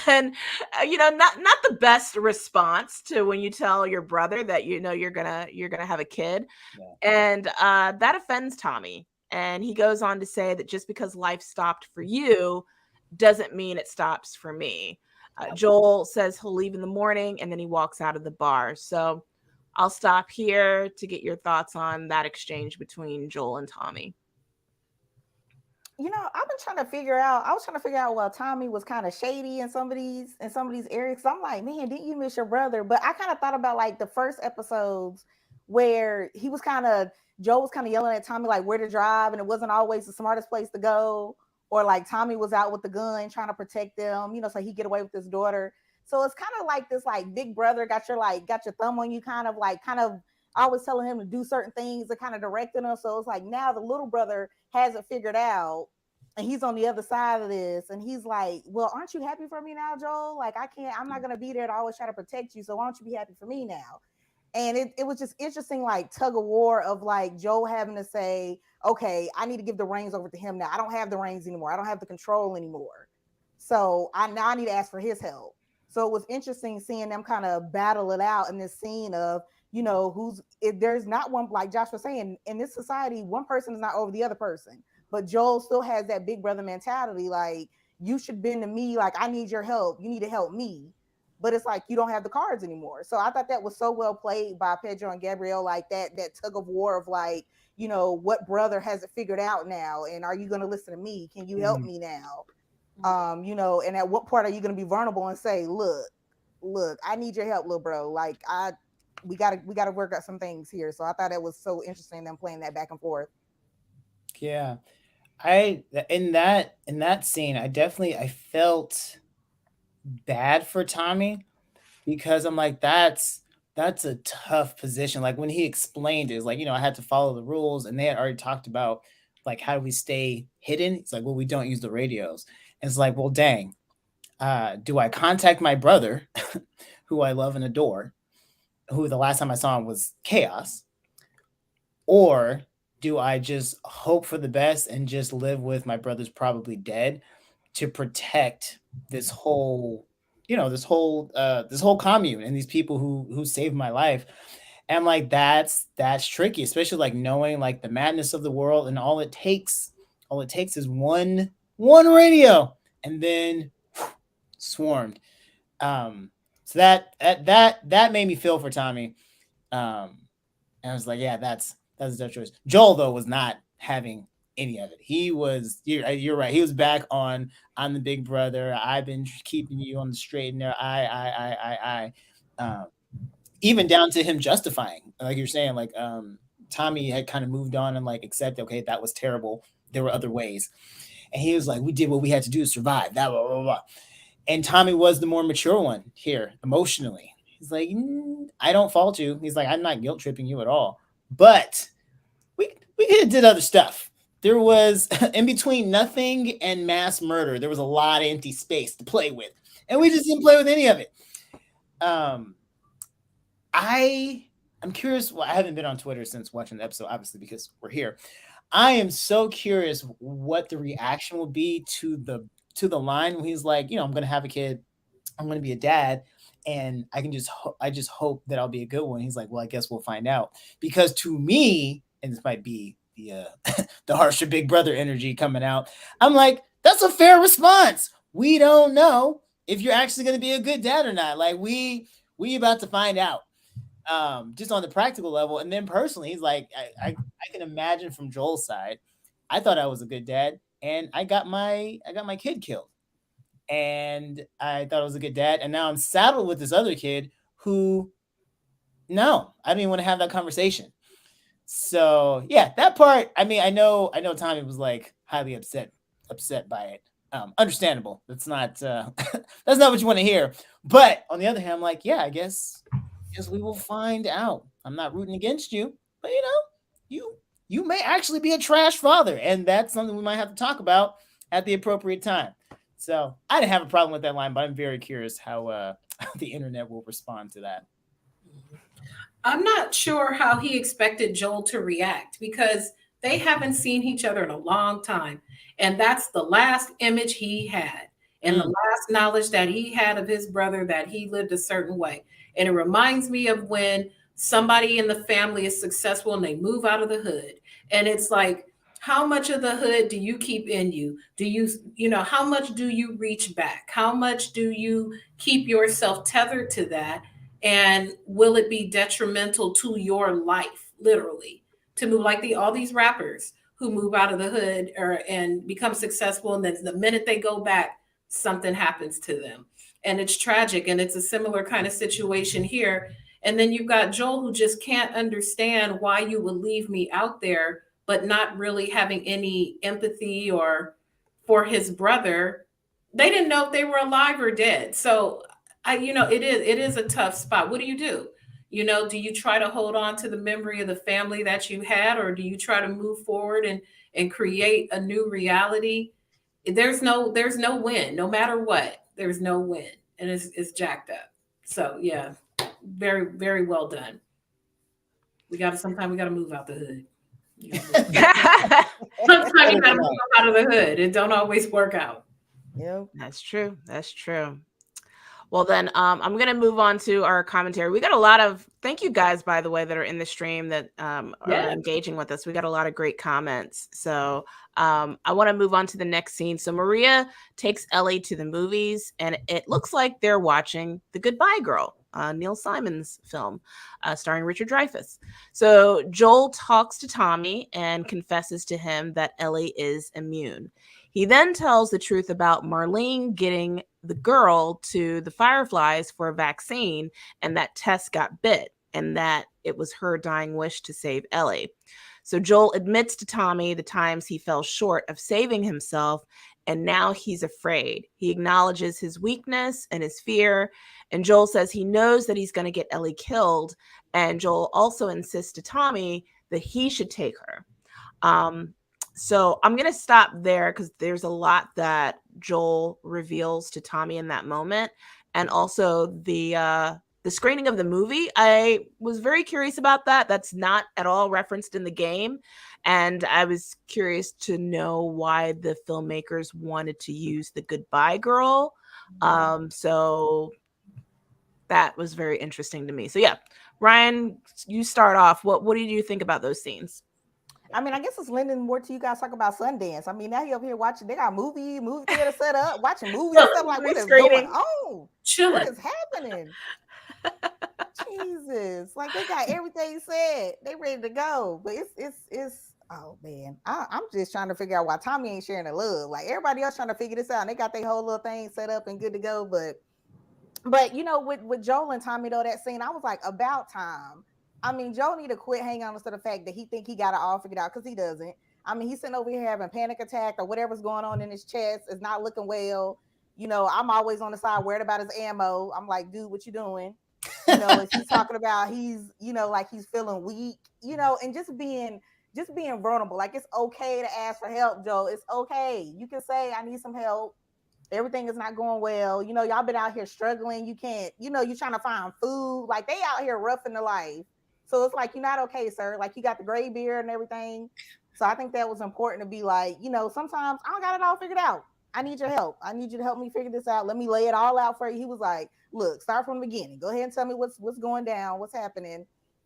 And, not the best response to when you tell your brother that, you're going to have a kid. Yeah. And that offends Tommy. And he goes on to say that just because life stopped for you doesn't mean it stops for me. Joel says he'll leave in the morning, and then he walks out of the bar. So I'll stop here to get your thoughts on that exchange between Joel and Tommy. I've been trying to figure out. I was trying to figure out, well, Tommy was kind of shady in some of these areas. I'm like, man, didn't you miss your brother? But I kind of thought about like the first episodes where he was Joel was kind of yelling at Tommy like where to drive, and it wasn't always the smartest place to go. Or like Tommy was out with the gun trying to protect them, so he get away with his daughter. So it's kind of like this like big brother got your thumb on you, kind of always telling him to do certain things and kind of directing him. So it's like now the little brother has it figured out, and he's on the other side of this, and he's like, well, aren't you happy for me now, Joel? Like I'm not gonna be there to always try to protect you, so why don't you be happy for me now? And it was just interesting, like tug of war of like Joel having to say, okay, I need to give the reins over to him now. I don't have the reins anymore. I don't have the control anymore. So I need to ask for his help. So it was interesting seeing them kind of battle it out in this scene of, there's not one, like Josh was saying, in this society, one person is not over the other person. But Joel still has that big brother mentality, like, you should bend to me, like, I need your help. You need to help me. But it's like you don't have the cards anymore. So I thought that was so well played by Pedro and Gabrielle, like that tug of war of like, what brother has it figured out now? And are you going to listen to me? Can you help me now? And at what part are you going to be vulnerable and say, look, I need your help, little bro. Like we got to work out some things here. So I thought it was so interesting them playing that back and forth. Yeah. In that scene, I felt bad for Tommy, because I'm like, that's that's a tough position. Like when he explained it, it's like, I had to follow the rules, and they had already talked about like how do we stay hidden. It's like, well, we don't use the radios. And it's like, well, dang, do I contact my brother, who I love and adore, who the last time I saw him was chaos, or do I just hope for the best and just live with my brother's probably dead to protect this whole, this whole commune and these people who saved my life? And like that's tricky, especially like knowing like the madness of the world, and all it takes is one radio, and then swarmed. So that made me feel for Tommy. And I was like, yeah, that's a tough choice. Joel though was not having any of it. He was, you're right. He was back on I'm the big brother. I've been keeping you on the straight and narrow. Even down to him justifying, like you're saying, like Tommy had kind of moved on and like accepted, okay, that was terrible. There were other ways. And he was like, we did what we had to do to survive. That blah, blah, blah. And Tommy was the more mature one here emotionally. He's like, I don't fault you. He's like, I'm not guilt tripping you at all. But we did other stuff. There was in between nothing and mass murder. There was a lot of empty space to play with, and we just didn't play with any of it. I'm curious. Well, I haven't been on Twitter since watching the episode, obviously, because we're here. I am so curious what the reaction will be to the line when he's like, I'm going to have a kid, I'm going to be a dad, and I just hope that I'll be a good one. He's like, well, I guess we'll find out. Because to me, and this might be the the harsher big brother energy coming out, I'm like, that's a fair response. We don't know if you're actually going to be a good dad or not. Like we about to find out. Just on the practical level. And then personally, he's like, I can imagine from Joel's side, I thought I was a good dad, and I got my kid killed. And I thought I was a good dad, and now I'm saddled with this other kid who, no, I didn't want to have that conversation. So yeah, that part. I mean, I know Tommy was like highly upset by it. Understandable. That's not that's not what you want to hear. But on the other hand, I'm like, yeah, I guess we will find out. I'm not rooting against you, but you may actually be a trash father, and that's something we might have to talk about at the appropriate time. So I didn't have a problem with that line, but I'm very curious how the internet will respond to that. I'm not sure how he expected Joel to react because they haven't seen each other in a long time. And that's the last image he had and the last knowledge that he had of his brother, that he lived a certain way. And it reminds me of when somebody in the family is successful and they move out of the hood. And it's like, how much of the hood do you keep in you? Do how much do you reach back? How much do you keep yourself tethered to that? And will it be detrimental to your life, literally, to move like all these rappers who move out of the hood and become successful, and then the minute they go back, something happens to them, and it's tragic. And it's a similar kind of situation here. And then you've got Joel, who just can't understand why you would leave me out there, but not really having any empathy or for his brother. They didn't know if they were alive or dead. So it is a tough spot. What do? Do you try to hold on to the memory of the family that you had, or do you try to move forward and create a new reality? There's no win. No matter what, there's no win. And it's jacked up. So yeah, very, very well done. Sometimes we gotta move out the hood. Sometimes you gotta move out of the hood. It don't always work out. Yep. That's true. Well, then I'm going to move on to our commentary. We got a lot of, thank you guys, by the way, that are in the stream that are engaging with us. We got a lot of great comments. So I want to move on to the next scene. So Maria takes Ellie to the movies, and it looks like they're watching The Goodbye Girl, Neil Simon's film, starring Richard Dreyfuss. So Joel talks to Tommy and confesses to him that Ellie is immune. He then tells the truth about Marlene getting the girl to the Fireflies for a vaccine, and that Tess got bit, and that it was her dying wish to save Ellie. So Joel admits to Tommy the times he fell short of saving himself, and now he's afraid. He acknowledges his weakness and his fear, and Joel says he knows that he's going to get Ellie killed, and Joel also insists to Tommy that he should take her. So I'm going to stop there because there's a lot that Joel reveals to Tommy in that moment. And also the screening of the movie, I was very curious about that. That's not at all referenced in the game. And I was curious to know why the filmmakers wanted to use the goodbye girl. So that was very interesting to me. So yeah, Ryan, you start off. What did you think about those scenes? I mean, I guess it's lending more to you guys talk about Sundance. I mean, now you over here watching, they got movie theater set up, watching movies and stuff. Like, what is going on? What is happening? Jesus, like they got everything said, they ready to go. But it's oh man, I'm just trying to figure out why Tommy ain't sharing the love. Like everybody else trying to figure this out, and they got their whole little thing set up and good to go. But you know, with Joel and Tommy though, that scene, I was like, about time. I mean, Joel need to quit hanging on to the fact that he think he got it all figured out, because he doesn't. I mean, he's sitting over here having panic attack or whatever's going on in his chest is not looking well. You know, I'm always on the side worried about his ammo. I'm like, dude, what you doing? You know, if he's talking about he's, you know, like he's feeling weak, you know, and just being vulnerable. Like it's okay to ask for help, Joel. It's okay. You can say, I need some help. Everything is not going well. You know, y'all been out here struggling. You can't, you know, you're trying to find food. Like they out here roughing the life. So it's like, you're not okay, sir. Like you got the gray beard and everything. So I think that was important to be like, you know, sometimes I don't got it all figured out. I need your help. I need you to help me figure this out. Let me lay it all out for you. He was like, look, start from the beginning. Go ahead and tell me what's going down, what's happening.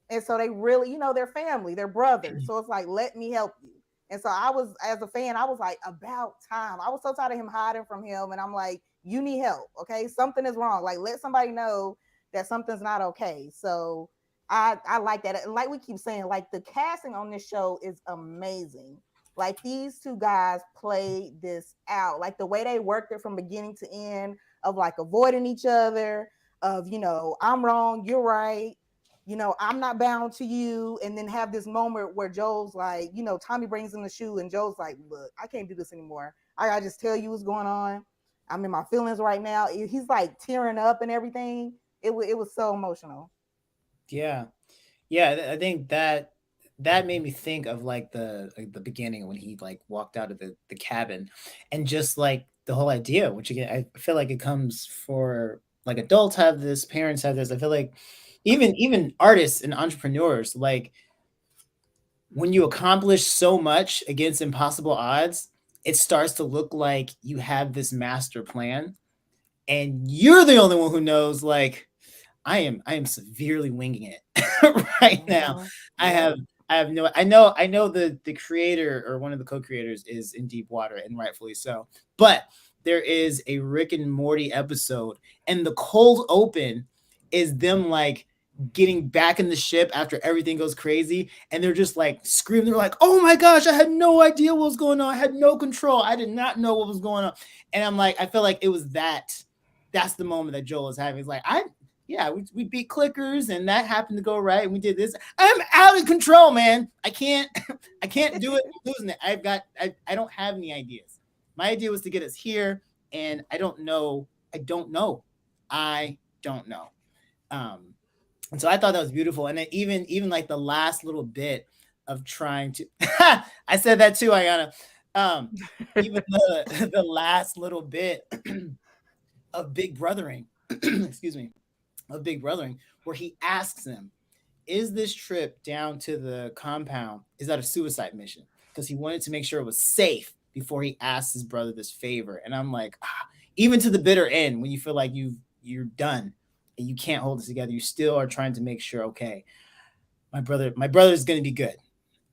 And so they really, you know, they're family, they're brothers. So it's like, let me help you. And so I was, as a fan, I was like, about time. I was so tired of him hiding from him. And I'm like, you need help. Okay. Something is wrong. Like, let somebody know that something's not okay. So I like that. And like we keep saying, like the casting on this show is amazing. Like these two guys played this out. Like the way they worked it from beginning to end, of like avoiding each other, of, you know, I'm wrong, you're right, you know, I'm not bound to you. And then have this moment where Joel's like, you know, Tommy brings him the shoe and Joel's like, look, I can't do this anymore. I gotta just tell you what's going on. I'm in my feelings right now. He's like tearing up and everything. It was so emotional. Yeah, I think that made me think of like the beginning when he like walked out of the cabin, and just like the whole idea, which again I feel like it comes for like adults have this, parents have this. I feel like even artists and entrepreneurs, like when you accomplish so much against impossible odds, it starts to look like you have this master plan, and you're the only one who knows, like, I am severely winging it right now. I Yeah. have no, I know the creator or one of the co-creators is in deep water, and rightfully so. But there is a Rick and Morty episode, and the cold open is them like getting back in the ship after everything goes crazy, and they're just like screaming. They're like, "Oh my gosh, I had no idea what was going on. I had no control. I did not know what was going on." And I'm like, I feel like it was that's the moment that Joel is having. He's like, we beat clickers, and that happened to go right, and we did this. I'm out of control, man. I can't do it. I'm losing it. I don't have any ideas. My idea was to get us here, and I don't know. And so I thought that was beautiful. And then even like the last little bit of trying to I said that too, Ayana. Even the last little bit of Big Brothering, excuse me, of Big Brothering, where he asks him, is this trip down to the compound, is that a suicide mission? Because he wanted to make sure it was safe before he asked his brother this favor. And I'm like, even to the bitter end, when you feel like you're done and you can't hold it together, you still are trying to make sure, okay, my brother's going to be good.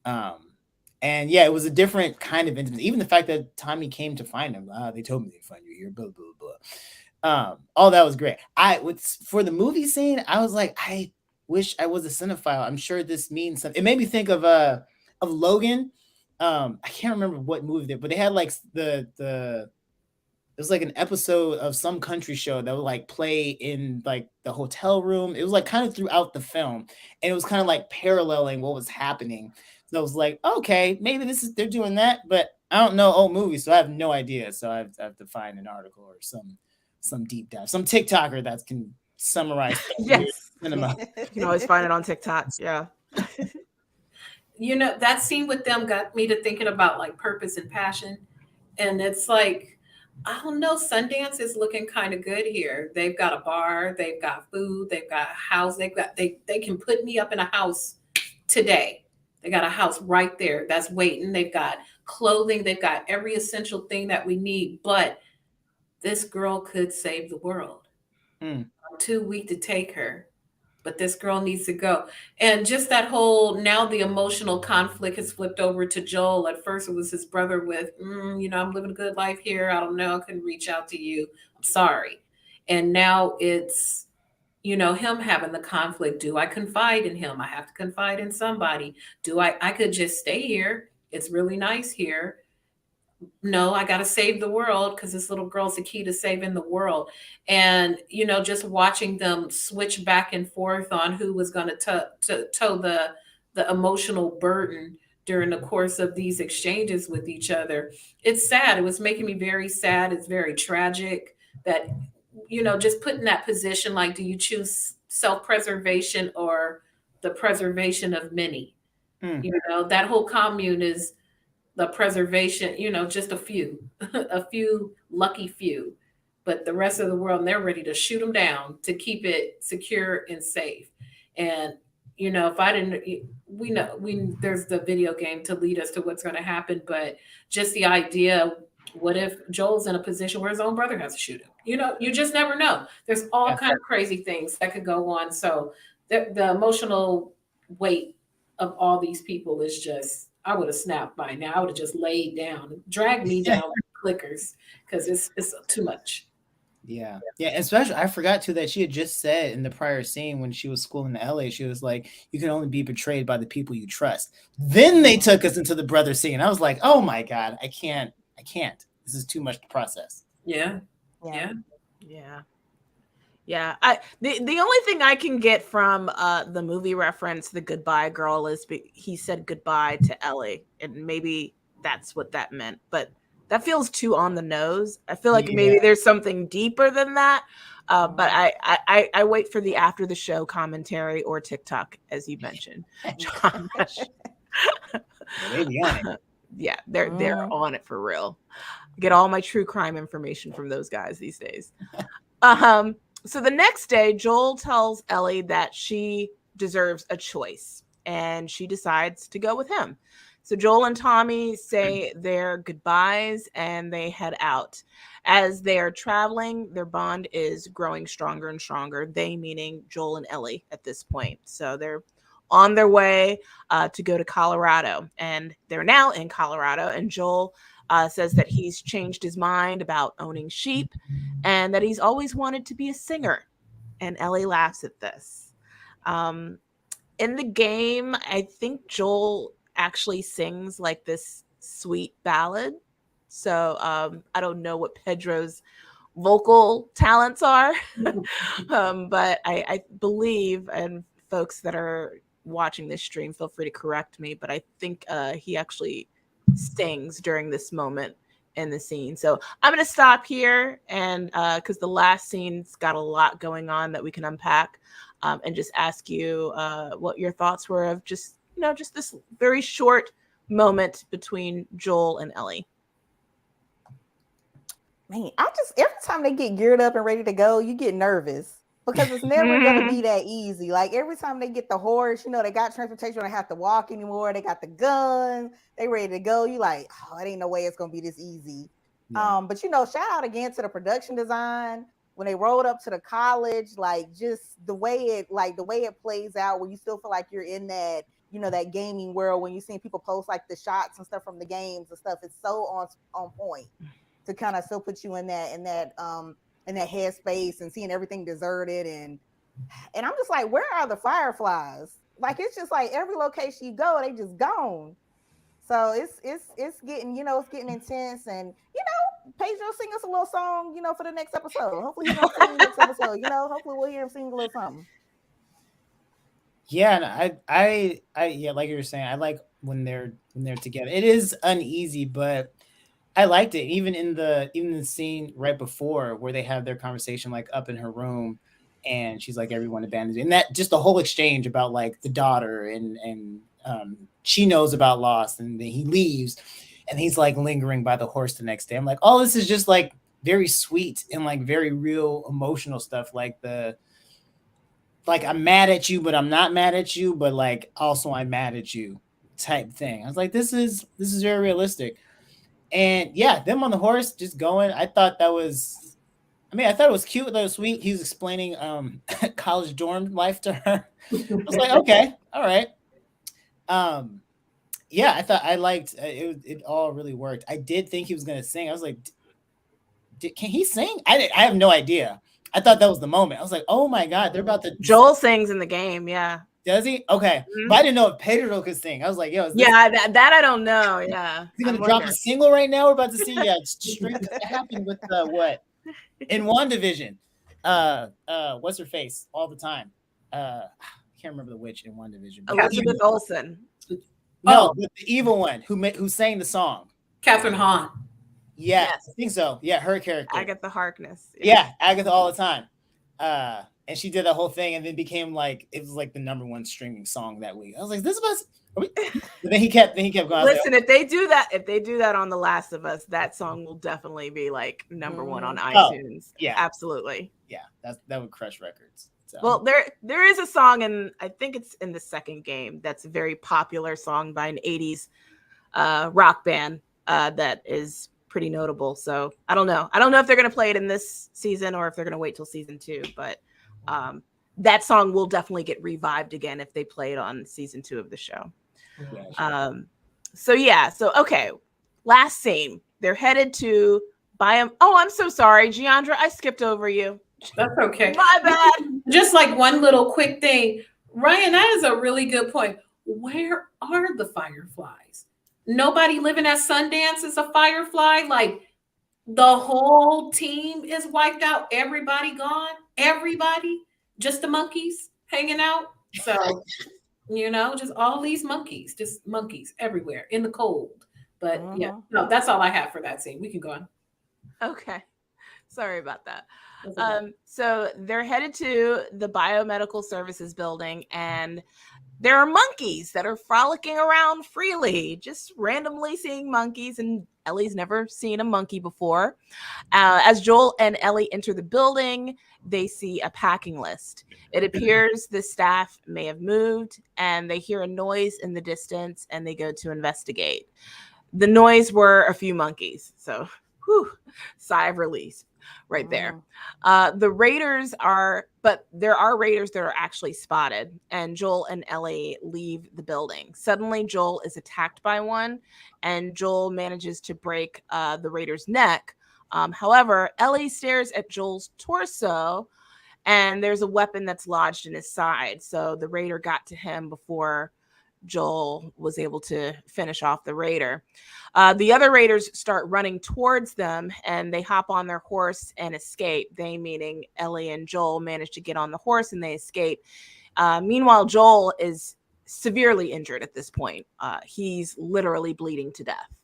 And yeah, it was a different kind of intimacy. Even the fact that Tommy came to find him, they told me they'd find you here, blah, blah, blah. All that was great. For the movie scene, I was like, I wish I was a cinephile. I'm sure this means something. It made me think of Logan. I can't remember what movie but they had like it was like an episode of some country show that would like play in like the hotel room. It was like kind of throughout the film, and it was kind of like paralleling what was happening. So I was like, okay, maybe they're doing that, but I don't know old movies, so I have no idea. So I have to find an article or some deep dive, some TikToker that can summarize 30 years Yes. of cinema. You can always find it on TikTok. Yeah. That scene with them got me to thinking about like purpose and passion. And it's like, I don't know, Sundance is looking kind of good here. They've got a bar, they've got food, they've got a house, they can put me up in a house today. They got a house right there that's waiting. They've got clothing, they've got every essential thing that we need. But this girl could save the world. Mm. I'm too weak to take her, but this girl needs to go. And just that whole, now the emotional conflict has flipped over to Joel. At first, it was his brother with, I'm living a good life here. I don't know. I couldn't reach out to you. I'm sorry. And now it's, him having the conflict. Do I confide in him? I have to confide in somebody. I could just stay here. It's really nice here. No, I got to save the world because this little girl's the key to saving the world. And, just watching them switch back and forth on who was going to tow the emotional burden during the course of these exchanges with each other. It's sad. It was making me very sad. It's very tragic that, just put in that position, like, do you choose self-preservation or the preservation of many? Mm. That whole commune is the preservation, just a few, a few lucky few, but the rest of the world, and they're ready to shoot them down to keep it secure and safe. And, if I didn't, there's the video game to lead us to what's going to happen, but just the idea, what if Joel's in a position where his own brother has to shoot him? You just never know. There's all kind of crazy things that could go on. So the emotional weight of all these people is just, I would have snapped by now. I would have just laid down, dragged me down like clickers, because it's too much. Yeah. Especially, I forgot too that she had just said in the prior scene when she was schooling in LA, she was like, "You can only be betrayed by the people you trust." Then they took us into the brother scene. I was like, "Oh my god, I can't. This is too much to process." Yeah. The only thing I can get from the movie reference, the goodbye girl, is he said goodbye to Ellie, and maybe that's what that meant, but that feels too on the nose. I feel like maybe there's something deeper than that. But I wait for the after the show commentary or TikTok, as you mentioned, Josh. Yeah, they're on it for real. Get all my true crime information from those guys these days. So the next day, Joel tells Ellie that she deserves a choice, and she decides to go with him. So Joel and Tommy say their goodbyes, and they head out. As they are traveling, their bond is growing stronger and stronger. They meaning Joel and Ellie at this point. So they're on their way to go to Colorado, and they're now in Colorado. And Joel says that he's changed his mind about owning sheep, and that he's always wanted to be a singer. And Ellie laughs at this. In the game, I think Joel actually sings like this sweet ballad. So I don't know what Pedro's vocal talents are, but I believe, and folks that are watching this stream, feel free to correct me, but I think he actually sings during this moment in the scene. So I'm going to stop here, and because the last scene's got a lot going on that we can unpack, and just ask you what your thoughts were of just this very short moment between Joel and Ellie. Man, every time they get geared up and ready to go, you get nervous because it's never going to be that easy. Like every time they get the horse, they got transportation, they have to walk anymore. They got the guns, they ready to go. You like, oh, it ain't no way it's going to be this easy. Yeah. But shout out again to the production design when they rolled up to the college, like just the way it plays out, where you still feel like you're in that, that gaming world when you're seeing people post like the shots and stuff from the games and stuff. It's so on point to kind of still put you in that headspace and seeing everything deserted, and I'm just like, where are the fireflies? Like it's just like every location you go, they just gone. So it's getting it's getting intense, and Pedro, sing us a little song for the next episode. Hopefully he's gonna sing the next episode. Hopefully we'll hear him sing a little something. Yeah, and I like you were saying, I like when they're together. It is uneasy, but I liked it. Even in the scene right before where they have their conversation like up in her room, and she's like, everyone abandoned, and that just the whole exchange about like the daughter and she knows about Lost, and then he leaves, and he's like lingering by the horse the next day. I'm like, oh, this is just like very sweet and like very real emotional stuff. Like I'm mad at you, but I'm not mad at you, but like also I'm mad at you type thing. I was like, this is very realistic. And yeah, them on the horse just going. I thought it was cute, that was sweet. He was explaining college dorm life to her. I was like, okay, all right. Yeah, I liked it. It all really worked. I did think he was gonna sing. I was like, can he sing? I have no idea. I thought that was the moment. I was like, oh my God, they're about to. Joel sings in the game. Yeah. Does he? Okay. Mm-hmm. But I didn't know if Pedro could sing. I was like, yo. Yeah, that I don't know. Yeah. Is he going to drop a single right now? We're about to see. Yeah, straight to happen with what? In WandaVision. What's her face? All the time. I can't remember the witch in WandaVision. Elizabeth Olsen. No, the evil one who sang the song. Catherine Hahn. Yeah, yes. I think so. Yeah, her character. Agatha Harkness. Yeah, Agatha all the time. And she did that whole thing, and then became like it was like the #1 streaming song that week. I was like, "This about." But then he kept going. Listen, if they do that on The Last of Us, that song will definitely be like #1 on iTunes. Yeah, absolutely. Yeah, that would crush records. So. Well, there is a song, and I think it's in the second game. That's a very popular song by an '80s rock band that is pretty notable. So I don't know if they're going to play it in this season or if they're going to wait till season 2, but that song will definitely get revived again if they play it on season 2 of the show. So okay, last scene. They're headed to Biome. Oh, I'm so sorry, Giandra, I skipped over you. That's okay. My bad. Just like one little quick thing, Ryan, that is a really good point. Where are the fireflies? Nobody living at Sundance is a firefly. Like the whole team is wiped out. Everybody gone. Everybody. Just the monkeys hanging out. So, just all these monkeys. Just monkeys everywhere in the cold. But yeah, no, that's all I have for that scene. We can go on. Okay. Sorry about that. So they're headed to the Biomedical Services building, and there are monkeys that are frolicking around freely, just randomly seeing monkeys, and Ellie's never seen a monkey before. As Joel and Ellie enter the building, they see a packing list. It appears the staff may have moved, and they hear a noise in the distance, and they go to investigate. The noise were a few monkeys, so sigh of relief right there. The raiders there are raiders that are actually spotted, and Joel and Ellie leave the building. Suddenly, Joel is attacked by one, and Joel manages to break the raider's neck. However, Ellie stares at Joel's torso, and there's a weapon that's lodged in his side. So the raider got to him before Joel was able to finish off the raider. The other raiders start running towards them, and they hop on their horse and escape. They, meaning Ellie and Joel, manage to get on the horse and they escape. Meanwhile, Joel is severely injured at this point. He's literally bleeding to death.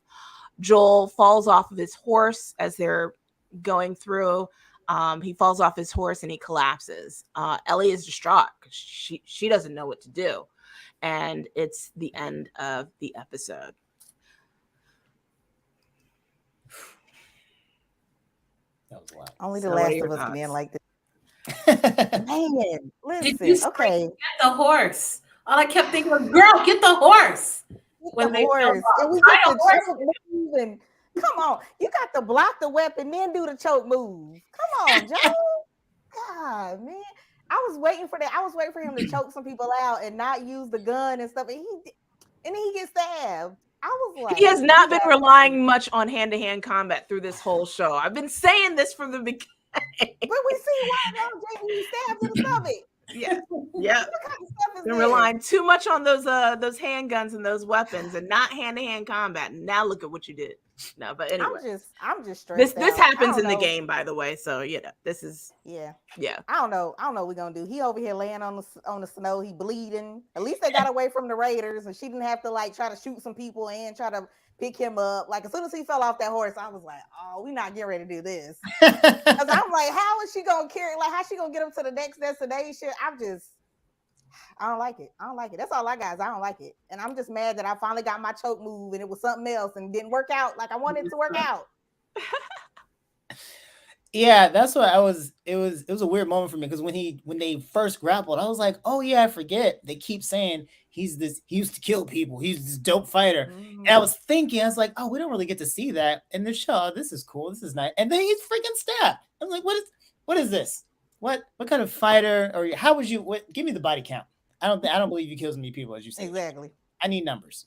Joel falls off of his horse as they're going through. He falls off his horse and he collapses. Ellie is distraught because she doesn't know what to do. And it's the end of the episode. That was a lot. Only the Last of Us can end like this. Man, listen. Okay. Get the horse. All I kept thinking was, girl, get the horse. When the horse. And we get the choke move. And come on. You got to block the weapon, then do the choke move. Come on, Joe. God, man. I was waiting for that. I was waiting for him to choke some people out and not use the gun and stuff. And then he gets stabbed. I was like, he has not been relying much on hand-to-hand combat through this whole show. I've been saying this from the beginning. But we see why now JB stabbed in the stomach. Yeah. What kind of stuff is been relying too much on those handguns and those weapons and not hand-to-hand combat. And now look at what you did. No, but anyway, I'm just this stressed this out. I happens don't in the know. game, by the way. So this is Yeah. yeah. I don't know. I don't know what we're gonna do. He over here laying on the snow. He bleeding. At least they got away from the Raiders, and she didn't have to like try to shoot some people and try to pick him up. Like as soon as he fell off that horse, I was like, "Oh, we not getting ready to do this." Because I'm like, how is she gonna carry? Like, how's she gonna get him to the next destination? I don't like it. I don't like it. That's all I got. Is I don't like it, and I'm just mad that I finally got my choke move, and it was something else, and didn't work out like I wanted it to work out. Yeah, that's what I was. It was a weird moment for me because when they first grappled, I was like, oh yeah, I forget. They keep saying he used to kill people. He's this dope fighter. And I was thinking, I was like, oh, we don't really get to see that in the show. This is cool. This is nice. And then he's freaking stabbed. I'm like, what is this? What kind of fighter or how would you give me the body count? I don't believe you kill as many people as you say. Exactly. I need numbers.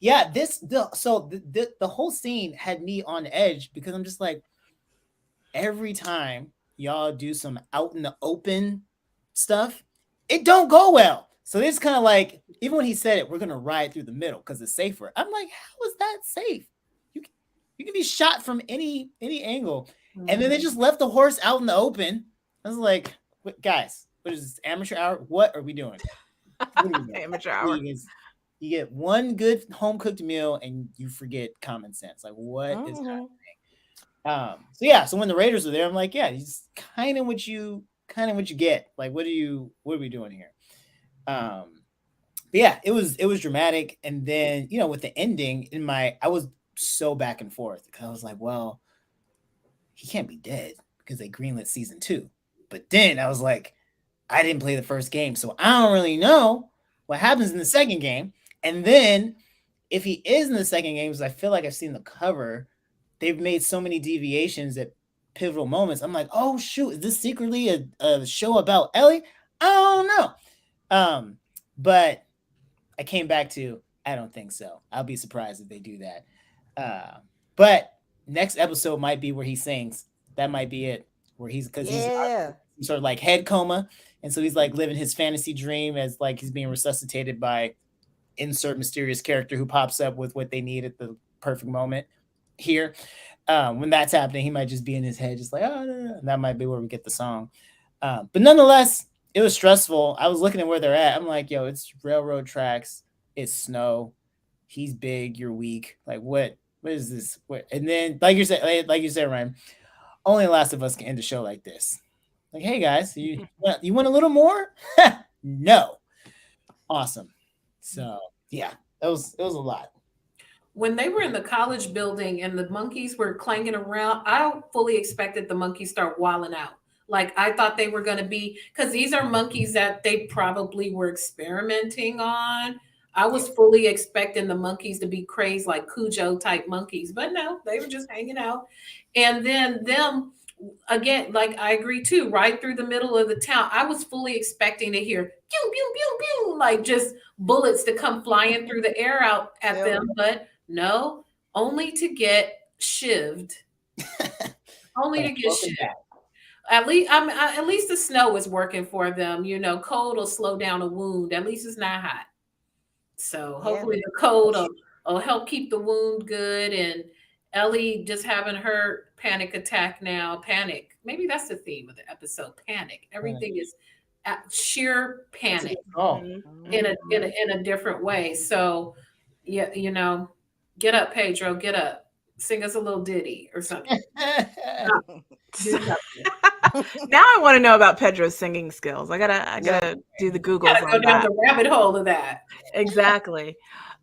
Yeah, the whole scene had me on edge because I'm just like, every time y'all do some out in the open stuff, it don't go well. So it's kind of like, even when he said it, we're gonna ride through the middle because it's safer. I'm like, how is that safe? You can be shot from any angle, and then they just left the horse out in the open. I was like, guys, what is this, amateur hour? What are we doing? Amateur hour. You get one good home cooked meal and you forget common sense. Like, what is happening? So when the Raiders are there, I'm like, yeah, it's kind of what you get. Like, what are we doing here? But yeah, it was dramatic. And then, with the ending I was so back and forth because I was like, well, he can't be dead because they greenlit season 2. But then I was like, I didn't play the first game, so I don't really know what happens in the second game. And then if he is in the second game, because I feel like I've seen the cover, they've made so many deviations at pivotal moments. I'm like, oh shoot, is this secretly a show about Ellie? I don't know. But I came back to, I don't think so. I'll be surprised if they do that. But next episode might be where he sings. That might be it. Where he's sort of like head coma. And so he's like living his fantasy dream as like he's being resuscitated by insert mysterious character who pops up with what they need at the perfect moment here. When that's happening, he might just be in his head, just like, oh, no. And that might be where we get the song. But nonetheless, it was stressful. I was looking at where they're at. I'm like, yo, it's railroad tracks. It's snow. He's big. You're weak. Like, what is this? And then, like you said, Ryan, only the Last of Us can end a show like this. Like, hey guys, you want a little more? No. Awesome. So yeah, it was a lot. When they were in the college building and the monkeys were clanging around, I fully expected the monkeys start wilding out. Like I thought they were going to be, because these are monkeys that they probably were experimenting on. I was fully expecting the monkeys to be crazed like Cujo type monkeys, but no, they were just hanging out. And then them again, like I agree too, right through the middle of the town. I was fully expecting to hear pew, pew, pew, pew, like just bullets to come flying through the air out at them, but no, only to get shivved. Only to get shivved. At least the snow is working for them. Cold will slow down a wound. At least it's not hot. So hopefully the cold will help keep the wound good. And Ellie just having her panic attack now. Panic. Maybe that's the theme of the episode. Panic. Everything is sheer panic in a different way. So yeah, get up, Pedro. Get up. Sing us a little ditty or something. Now I want to know about Pedro's singing skills. I gotta do the Googles. Gotta go down the rabbit hole of that. Exactly.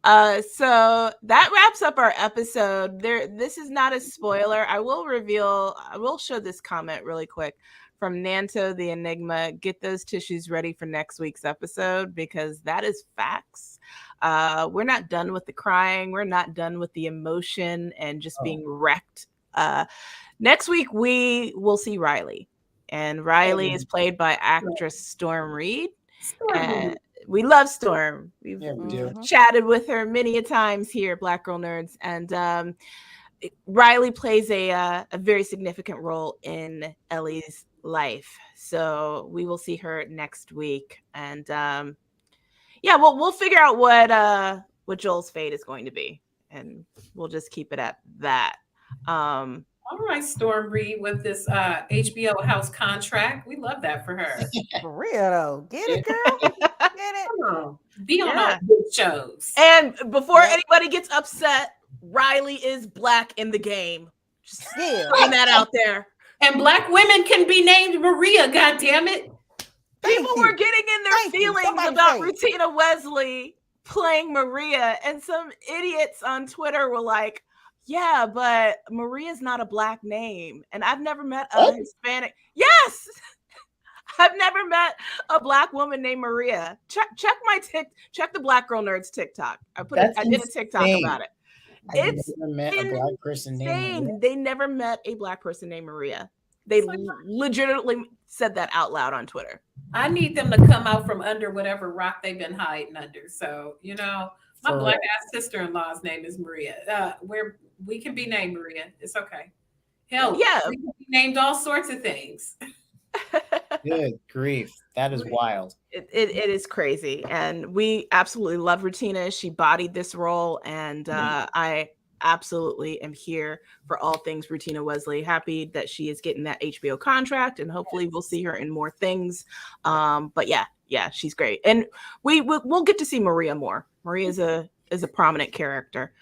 So that wraps up our episode. This is not a spoiler. I will show this comment really quick from Nanto the Enigma. Get those tissues ready for next week's episode because that is facts. We're not done with the crying. We're not done with the emotion and just being wrecked. Next week we will see Riley, and Riley is played by actress Storm Reed. And we love Storm. We've chatted with her many a times here at Black Girl Nerds, and Riley plays a very significant role in Ellie's life. So we will see her next week, and we'll figure out what Joel's fate is going to be. and we'll just keep it at that. All right, Storm Reed with this HBO house contract. We love that for her. For real though. Get it, girl. Get it. Come on. Be on Yeah. our big shows. And before anybody gets upset, Riley is black in the game. Just throwing that out there. And Black women can be named Maria, God damn it. People were getting in their feelings about Rutina Wesley playing Maria, and some idiots on Twitter were like, yeah, but Maria's not a black name. And I've never met a Hispanic. Yes. I've never met a black woman named Maria. Check the Black Girl Nerds TikTok. I did a TikTok about it. It's never met a black person named Maria. They never met a black person named Maria. They legitimately said that out loud on Twitter. I need them to come out from under whatever rock they've been hiding under. So, my black ass sister-in-law's name is Maria. We can be named Maria. It's okay. Hell, yeah, we can be named all sorts of things. Good grief. That is wild. It is crazy. And we absolutely love Rutina. She bodied this role. And I absolutely am here for all things Rutina Wesley. Happy that she is getting that HBO contract. And hopefully we'll see her in more things. But yeah, she's great. And we'll get to see Maria more. Maria is a prominent character.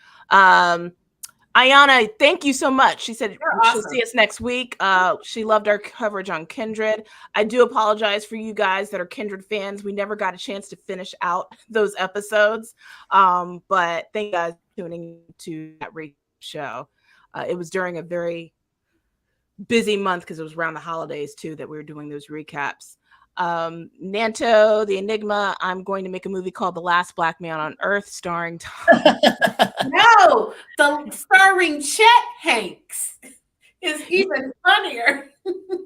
Ayana, thank you so much. She said she'll see us next week. She loved our coverage on Kindred. I do apologize for you guys that are Kindred fans. We never got a chance to finish out those episodes. But thank you guys for tuning to that show. It was during a very busy month because it was around the holidays too that we were doing those recaps. Nanto, the Enigma. I'm going to make a movie called The Last Black Man on Earth, starring Tom. No, starring Chet Hanks is even funnier.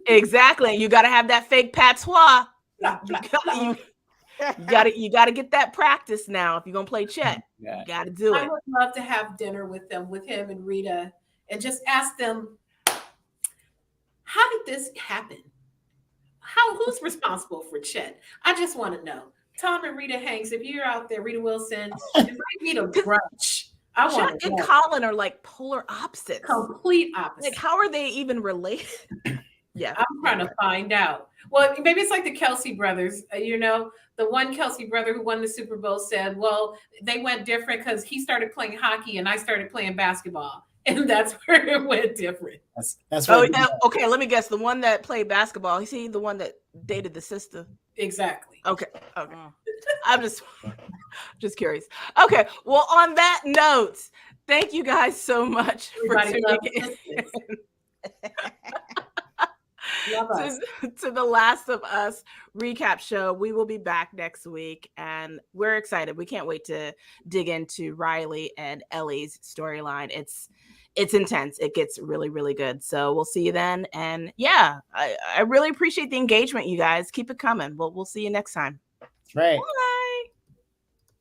Exactly. You got to have that fake patois. You got to get that practice now. If you're gonna play Chet, you got to do it. I would love to have dinner with him and Rita, and just ask them, how did this happen? Who's responsible for Chet? I just want to know. Tom and Rita Hanks, if you're out there, Rita Wilson, invite me to brunch. Chet and Colin are like polar opposites. Complete opposites. Like, how are they even related? Yeah. I'm trying to find out. Well, maybe it's like the Kelsey brothers. The one Kelsey brother who won the Super Bowl said, well, they went different because he started playing hockey and I started playing basketball. And that's where it went different. That's okay. Let me guess. The one that played basketball, is he the one that dated the sister? Exactly. Okay. I'm just curious. Okay. Well, on that note, thank you guys so much for tuning in to the Last of Us recap show. We will be back next week, and we're excited. We can't wait to dig into Riley and Ellie's storyline. It's intense. It gets really, really good. So we'll see you then. And yeah, I really appreciate the engagement, you guys. Keep it coming. We'll see you next time. That's right. Bye.